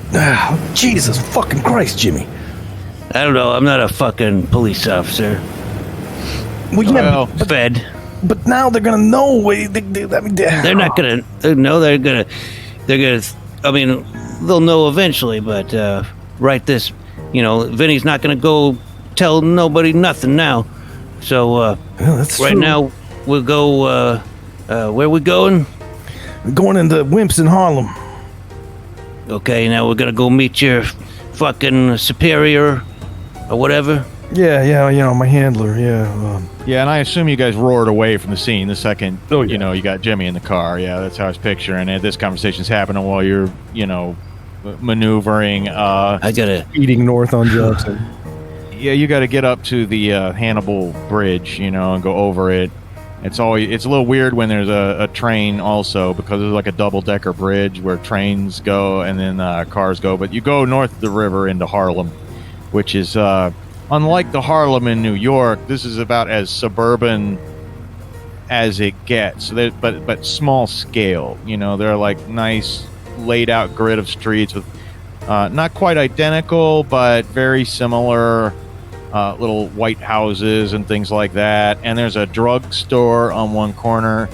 Jesus fucking Christ, Jimmy. I don't know. I'm not a fucking police officer. Well, yeah, Well, Fed. but now they're gonna know. They're not gonna. No, they're gonna. I mean, they'll know eventually. But right this, Vinny's not gonna go tell nobody nothing now. So Well, that's right true. now we'll go. Where we going? We're going into Wimps in Harlem. Okay, now we're gonna go meet your fucking superior or whatever. Yeah, my handler. Yeah. Yeah, and I assume you guys roared away from the scene the second, Oh, yeah. you got Jimmy in the car. Yeah, that's how I was picturing it. This conversation's happening while you're, maneuvering. I gotta. Eating north on Jackson. Yeah, you got to get up to the Hannibal Bridge, and go over it. It's a little weird when there's a train also, because there's like a double-decker bridge where trains go and then cars go. But you go north of the river into Harlem, which is unlike the Harlem in New York. This is about as suburban as it gets, but small scale. They're like nice laid out grid of streets with not quite identical, but very similar. Little white houses and things like that, and there's a drugstore on one corner,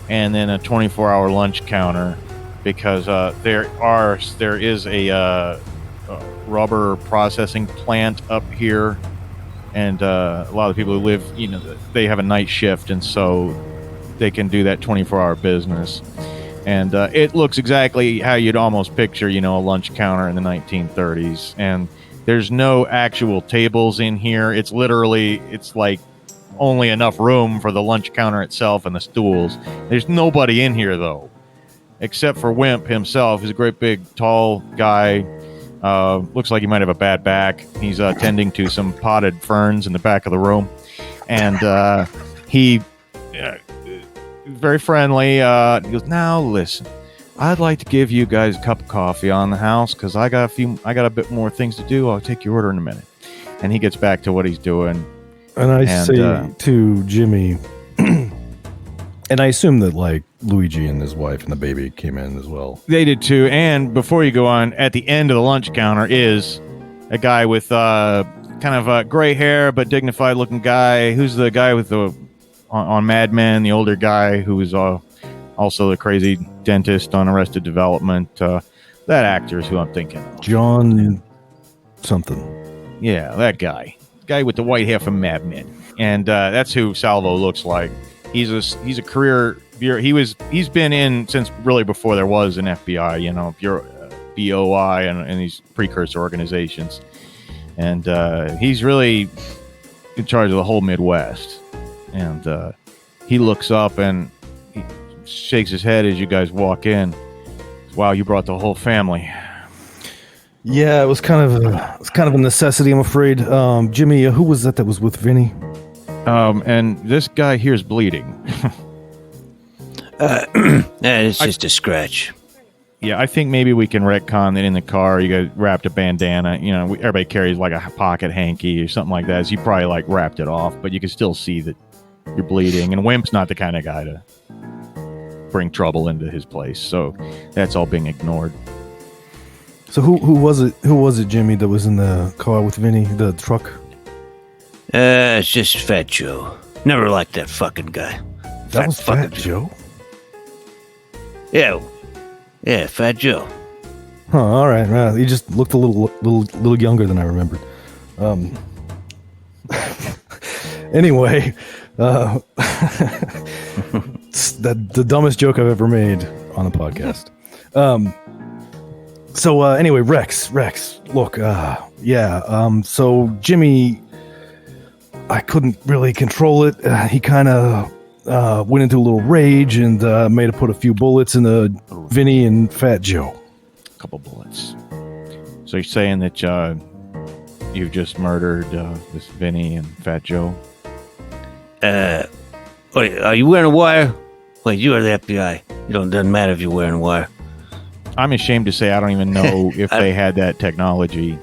and then a 24-hour lunch counter, because there is a rubber processing plant up here, and a lot of people who live, they have a night shift, and so they can do that 24-hour business, and it looks exactly how you'd almost picture, a lunch counter in the 1930s, and there's no actual tables in here. It's like only enough room for the lunch counter itself and the stools. There's nobody in here, though, except for Wimp himself. He's a great big, tall guy. Looks like he might have a bad back. He's tending to some potted ferns in the back of the room. And he very friendly. He goes, "Now, listen. I'd like to give you guys a cup of coffee on the house, because I got a bit more things to do. I'll take your order in a minute." And he gets back to what he's doing. And I say to Jimmy, and I assume that like Luigi and his wife and the baby came in as well. They did too. And before you go on, at the end of the lunch counter is a guy with kind of gray hair but dignified looking guy. Who's the guy with on Mad Men, the older guy who was also the crazy dentist on Arrested Development. That actor is who I'm thinking of. John something. Yeah, that guy. Guy with the white hair from Mad Men. And that's who Salvo looks like. He's a career bureau. He's been in since really before there was an FBI, Bureau, BOI and these precursor organizations. And he's really in charge of the whole Midwest. And he looks up and he shakes his head as you guys walk in. Wow, you brought the whole family. Yeah, it was kind of a necessity, I'm afraid. Jimmy, who was that was with Vinny? And this guy here's bleeding. It's just a scratch. Yeah, I think maybe we can retcon that in the car you guys wrapped a bandana. Everybody carries like a pocket hanky or something like that. So you probably like wrapped it off, but you can still see that you're bleeding. And Wimp's not the kind of guy to bring trouble into his place, so that's all being ignored. So who was it? Who was it, Jimmy, that was in the car with Vinny, the truck? It's just Fat Joe. Never liked that fucking guy. That was Fat Joe? Yeah, Fat Joe. Huh, all right. Well, he just looked a little younger than I remembered. Anyway, the dumbest joke I've ever made on a podcast. So anyway, Rex, look, so Jimmy, I couldn't really control it. He kind of went into a little rage and made her put a few bullets into Vinny and Fat Joe. A couple bullets. So you're saying that you've just murdered this Vinny and Fat Joe? Wait, are you wearing a wire? Wait, you are the FBI. Doesn't matter if you're wearing a wire. I'm ashamed to say I don't even know if they had that technology.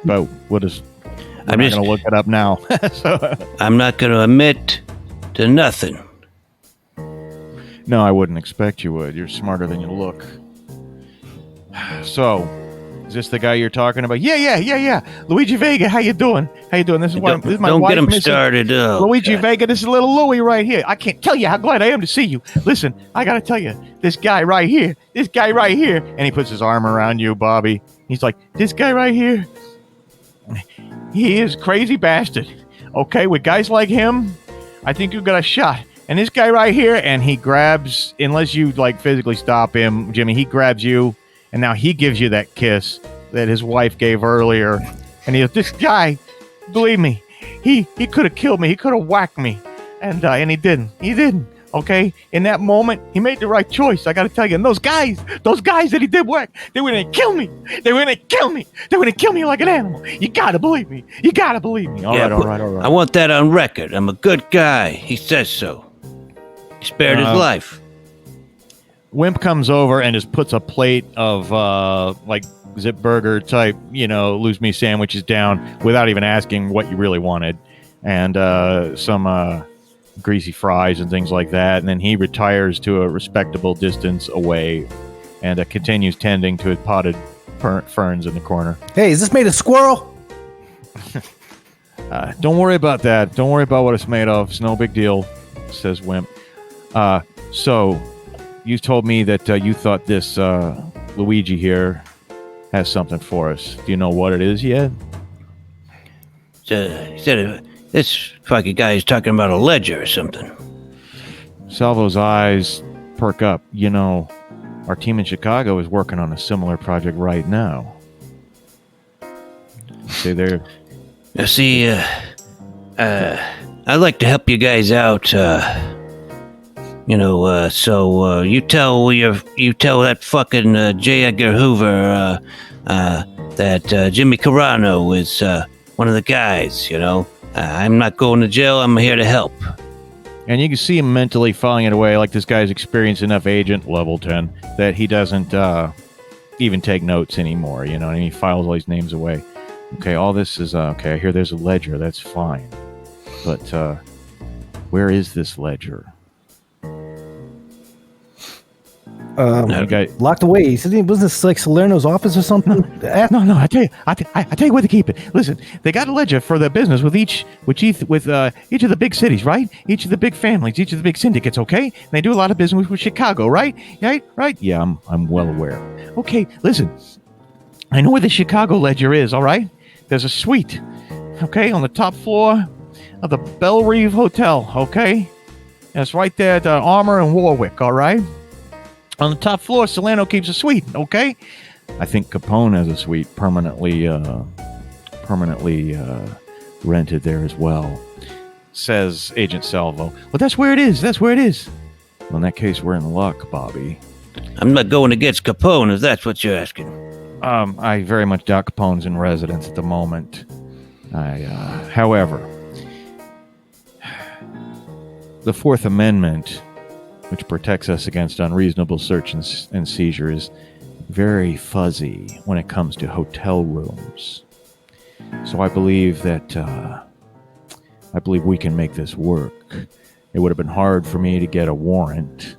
But I'm just going to look it up now. So, I'm not going to admit to nothing. No, I wouldn't expect you would. You're smarter than you look. So, is this the guy you're talking about? Yeah. Luigi Vega, how you doing? This is my don't wife. Get him started up. Luigi Vega, this is little Louie right here. I can't tell you how glad I am to see you. Listen, I got to tell you, this guy right here, and he puts his arm around you, Bobby. He's like, this guy right here, he is a crazy bastard. Okay, with guys like him, I think you got a shot. And this guy right here, and he grabs, unless you like physically stop him, Jimmy, he grabs you, and now he gives you that kiss that his wife gave earlier. And he goes, this guy, believe me, he could have killed me. He could have whacked me. And he didn't. Okay? In that moment, he made the right choice. I got to tell you. And those guys that he did whack, they were going to kill me. They were going to kill me like an animal. You got to believe me. All right. I want that on record. I'm a good guy. He says so. He spared his life. Wimp comes over and just puts a plate of like Zip Burger type, lose me sandwiches down without even asking what you really wanted, and some greasy fries and things like that. And then he retires to a respectable distance away and continues tending to his potted ferns in the corner. Hey, is this made of squirrel? Don't worry about that. Don't worry about what it's made of. It's no big deal, says Wimp. So you told me that you thought this Luigi here has something for us. Do you know what it is yet? He said this fucking guy is talking about a ledger or something. Salvo's eyes perk up. Our team in Chicago is working on a similar project right now. Say there. See, I'd like to help you guys out. So you tell that fucking J. Edgar Hoover that Jimmy Carano is one of the guys. I'm not going to jail. I'm here to help. And you can see him mentally filing it away, like this guy's experienced enough agent, level 10, that he doesn't even take notes anymore. And he files all these names away. Okay, all this is okay. I hear there's a ledger. That's fine, but where is this ledger? Locked away. He said, wasn't this like Salerno's office or something? No. I tell you where to keep it. Listen, they got a ledger for their business with each of the big cities, right? Each of the big families, each of the big syndicates. Okay, and they do a lot of business with Chicago, right? Right. Yeah, I'm well aware. Okay, listen, I know where the Chicago ledger is. All right, there's a suite. Okay, on the top floor of the Belle Reve Hotel. Okay, and it's right there at Armour and Warwick. All right. On the top floor, Solano keeps a suite, okay? I think Capone has a suite permanently rented there as well, says Agent Salvo. Well, that's where it is. Well, in that case, we're in luck, Bobby. I'm not going against Capone, if that's what you're asking. I very much doubt Capone's in residence at the moment. However, the Fourth Amendment, which protects us against unreasonable search and seizure, is very fuzzy when it comes to hotel rooms. So I believe we can make this work. It would have been hard for me to get a warrant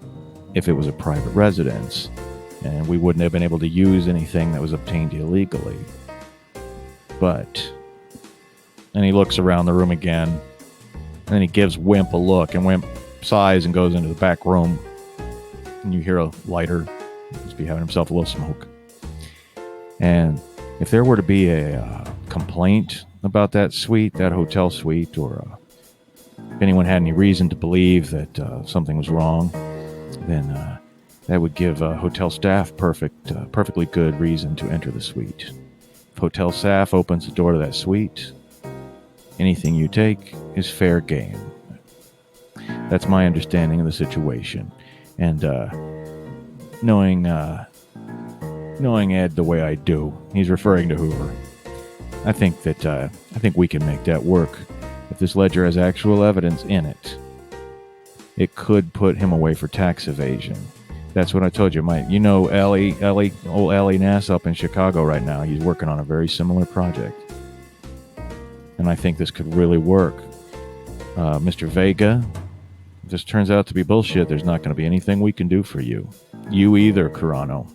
if it was a private residence, and we wouldn't have been able to use anything that was obtained illegally. And he looks around the room again, and then he gives Wimp a look, and Wimp sighs and goes into the back room, and you hear a lighter. Must be having himself a little smoke. And if there were to be a complaint about that suite, that hotel suite, or if anyone had any reason to believe that something was wrong, then that would give hotel staff perfectly good reason to enter the suite. If hotel staff opens the door to that suite, anything you take is fair game. That's my understanding of the situation. And knowing knowing Ed the way I do, he's referring to Hoover. I think we can make that work. If this ledger has actual evidence in it, it could put him away for tax evasion. That's what I told you, Mike. You know old Ellie Nass up in Chicago right now. He's working on a very similar project. And I think this could really work. Mr. Vega, if this turns out to be bullshit, there's not going to be anything we can do for you. You either, Carano.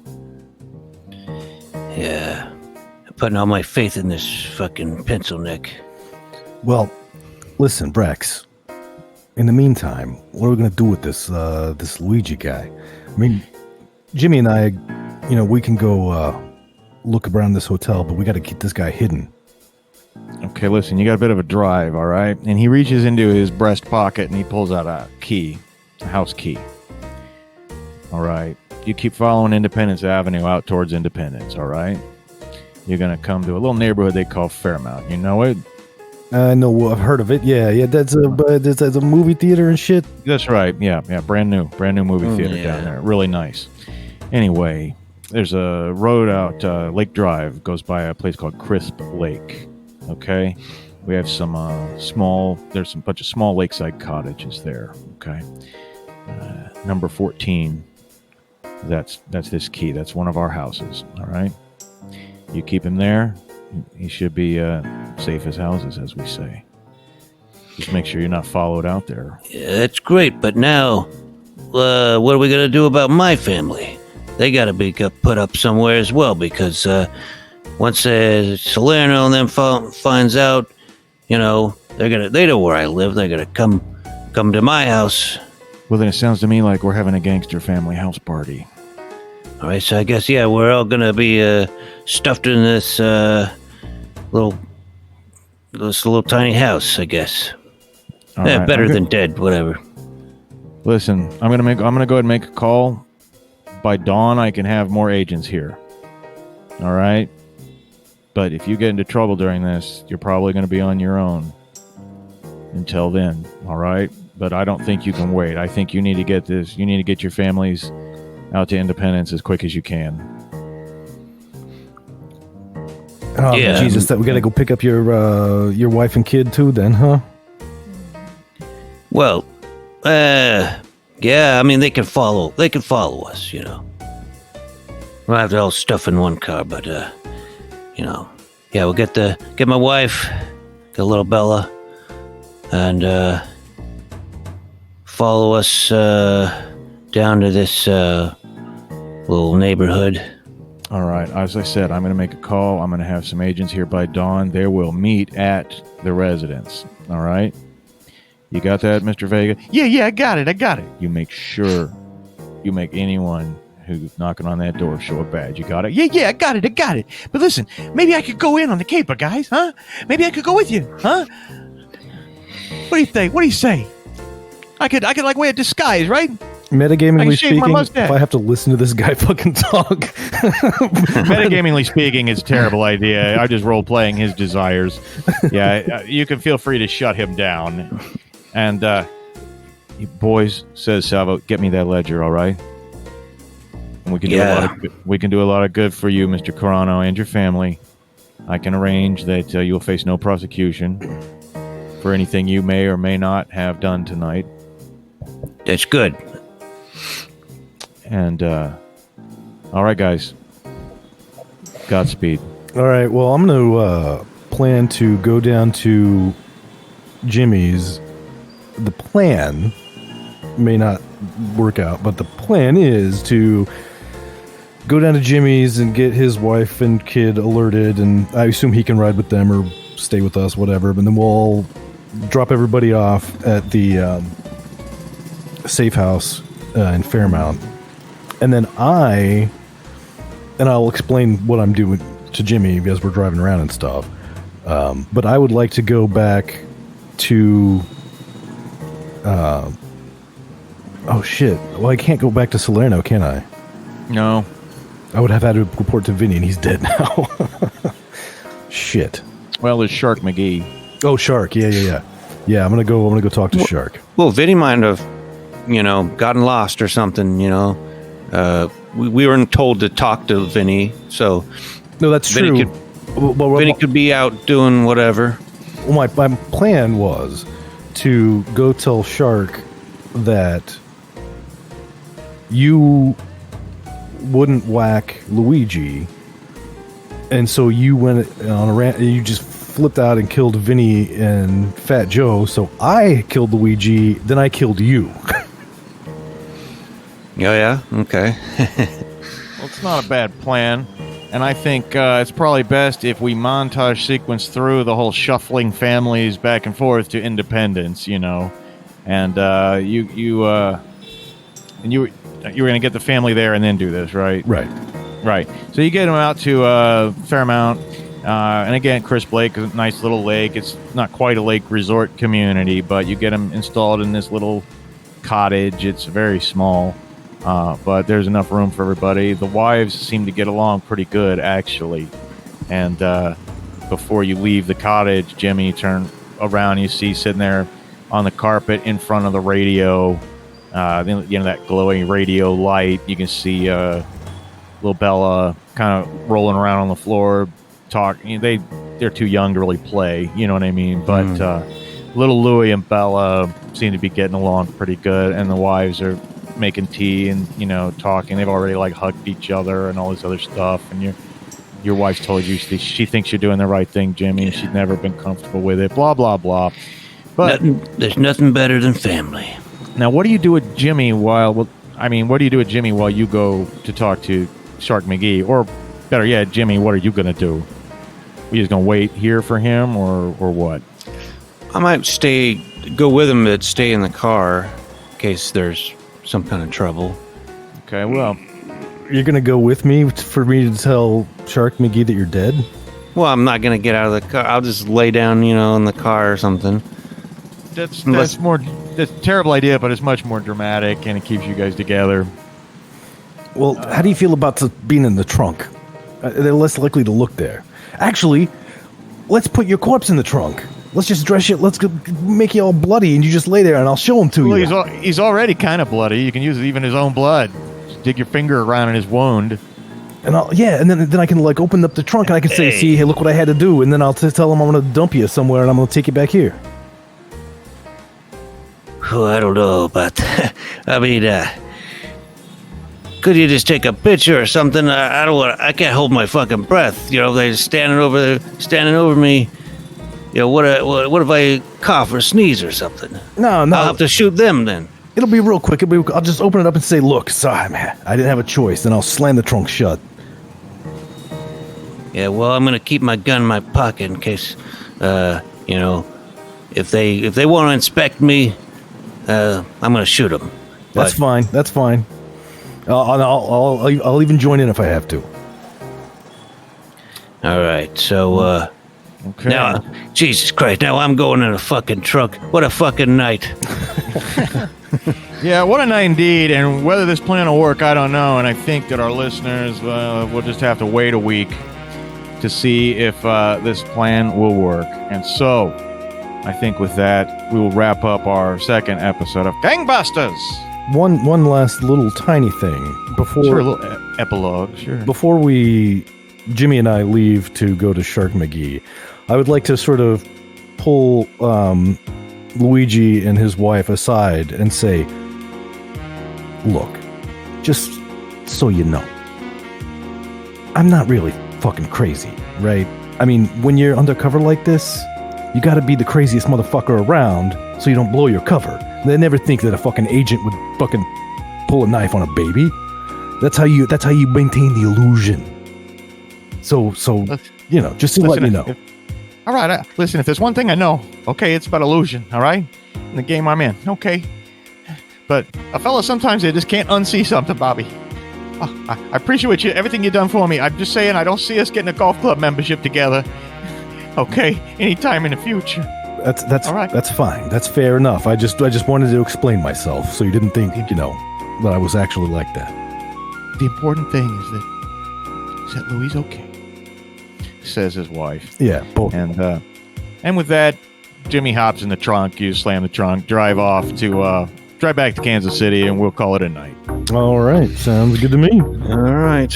Yeah. I'm putting all my faith in this fucking pencil neck. Well, listen, Brex. In the meantime, what are we going to do with this Luigi guy? I mean, Jimmy and I, we can go look around this hotel, but we got to keep this guy hidden. Okay, listen, you got a bit of a drive, all right? And he reaches into his breast pocket and he pulls out a key, a house key. All right? You keep following Independence Avenue out towards Independence, all right? You're going to come to a little neighborhood they call Fairmount. You know it? I know, I've heard of it. Yeah, that's a movie theater and shit. That's right. Yeah, brand new movie theater down there. Really nice. Anyway, there's a road out Lake Drive, goes by a place called Crisp Lake. Okay, we have some there's a bunch of small lakeside cottages there. Okay, number 14. That's this key. That's one of our houses. All right, you keep him there. He should be safe as houses, as we say. Just make sure you're not followed out there. Yeah, that's great, but now, what are we gonna do about my family? They gotta be put up somewhere as well, because once Salerno and them finds out, they know where I live. They're gonna come to my house. Well, then it sounds to me like we're having a gangster family house party. All right, so I guess we're all gonna be stuffed in this little tiny house, I guess. All right, better than dead, whatever. Listen, I'm gonna go ahead and make a call. By dawn, I can have more agents here. All right, but if you get into trouble during this, you're probably gonna be on your own. Until then, all right. But I don't think you can wait. I think you need to get this. You need to get your families out to Independence as quick as you can. Oh, yeah, Jesus! That we gotta go pick up your wife and kid too, then, huh? Well, yeah. I mean, they can follow us. We'll have to all stuff in one car, but yeah, we'll get my wife, get little Bella, and follow us down to this little neighborhood. All right. As I said, I'm going to make a call. I'm going to have some agents here by dawn. They will meet at the residence. All right? You got that, Mr. Vega? Yeah, I got it. You make sure you make anyone who's knocking on that door show a badge. You got it? Yeah, I got it. But listen, maybe I could go in on the caper, guys, huh? Maybe I could go with you, huh? What do you think? What do you say? I could like wear a disguise, right? Metagamingly speaking, if I have to listen to this guy fucking talk. Metagamingly speaking, it's a terrible idea. I just role-playing his desires. Yeah, you can feel free to shut him down. And, you boys, says Salvo, get me that ledger, all right? And we can do a lot of good for you, Mr. Carano, and your family. I can arrange that you'll face no prosecution for anything you may or may not have done tonight. That's good. And, all right, guys. Godspeed. All right, well, I'm going to plan to go down to Jimmy's. The plan may not work out, but the plan is to go down to Jimmy's and get his wife and kid alerted, and I assume he can ride with them or stay with us, whatever, but then we'll drop everybody off at the safe house in Fairmount. And then I'll explain what I'm doing to Jimmy as we're driving around and stuff. But I would like to go back to... oh, shit. Well, I can't go back to Salerno, can I? No. I would have had to report to Vinny, and he's dead now. Shit. Well, there's Shark McGee. Oh, Shark. Yeah. Yeah, I'm gonna go talk to Shark. Well, Vinny might have, gotten lost or something, we weren't told to talk to Vinny, so No, that's Vinny true. Vinny could be out doing whatever. Well, my plan was to go tell Shark that you wouldn't whack Luigi, and so you went on a rant. You just flipped out and killed Vinny and Fat Joe. So I killed Luigi, then I killed you. Yeah, okay. Well, it's not a bad plan. And I think it's probably best if we montage sequence through the whole shuffling families back and forth to independence, you know. And you were going to get the family there and then do this, right? Right. So you get them out to Fairmount. And again, Chris Blake, a nice little lake. It's not quite a lake resort community, but you get them installed in this little cottage. It's very small, but there's enough room for everybody. The wives seem to get along pretty good, actually. And before you leave the cottage, Jimmy, you turn around, you see sitting there on the carpet in front of the radio, that glowing radio light. You can see little Bella kind of rolling around on the floor, talking. They're too young to really play, you know what I mean? But little Louie and Bella seem to be getting along pretty good, and the wives are making tea and talking. They've already hugged each other and all this other stuff. And your wife told you she thinks you're doing the right thing, Jimmy. She's never been comfortable with it. Blah blah blah. But there's nothing better than family. Now, what do you do with Jimmy while you go to talk to Shark McGee? Or better yet, Jimmy, what are you going to do? Are you just going to wait here for him or what? I might go with him, but stay in the car in case there's some kind of trouble. Okay, well. You're going to go with me for me to tell Shark McGee that you're dead? Well, I'm not going to get out of the car. I'll just lay down, in the car or something. That's a terrible idea, but it's much more dramatic, and it keeps you guys together. Well, how do you feel about being in the trunk? They're less likely to look there. Actually, let's put your corpse in the trunk. Let's just dress you. Let's make you all bloody, and you just lay there, and I'll show him to you. He's already kind of bloody. You can use even his own blood. Just dig your finger around in his wound. And then I can open up the trunk, and I can say, "See, hey, look what I had to do," and then I'll tell him I'm going to dump you somewhere, and I'm going to take you back here. Oh, I don't know about that. I mean, could you just take a picture or something? I can't hold my fucking breath. They're standing over me. What if I cough or sneeze or something? No. I'll have to shoot them then. It'll be real quick. I'll just open it up and say, "Look, sorry, man, I didn't have a choice." Then I'll slam the trunk shut. Yeah, well, I'm gonna keep my gun in my pocket in case, if they want to inspect me, I'm gonna shoot them. That's fine. I'll even join in if I have to. All right, so okay. Now, Jesus Christ! Now I'm going in a fucking truck. What a fucking night! Yeah, what a night indeed. And whether this plan will work, I don't know. And I think that our listeners will just have to wait a week to see if this plan will work. And so, I think with that, we will wrap up our second episode of Gangbusters. One last little tiny thing before. Sure, a little epilogue. Sure. Before Jimmy and I leave to go to Shark McGee, I would like to sort of pull Luigi and his wife aside and say, "Look, just so you know, I'm not really fucking crazy, right? I mean, when you're undercover like this, you gotta be the craziest motherfucker around so you don't blow your cover. They never think that a fucking agent would fucking pull a knife on a baby. That's how you maintain the illusion. So just to let you know." All right, listen, if there's one thing I know, okay, it's about illusion, all right? In the game I'm in, okay? But a fella, sometimes they just can't unsee something, Bobby. Oh, I appreciate everything you've done for me. I'm just saying I don't see us getting a golf club membership together, okay, anytime in the future. That's all right. That's fine. That's fair enough. I just wanted to explain myself so you didn't think, that I was actually like that. The important thing is that Louie's okay, says his wife. Yeah, both. And with that, Jimmy hops in the trunk. You slam the trunk, drive off to drive back to Kansas City, and we'll call it a night. All right, sounds good to me. All right.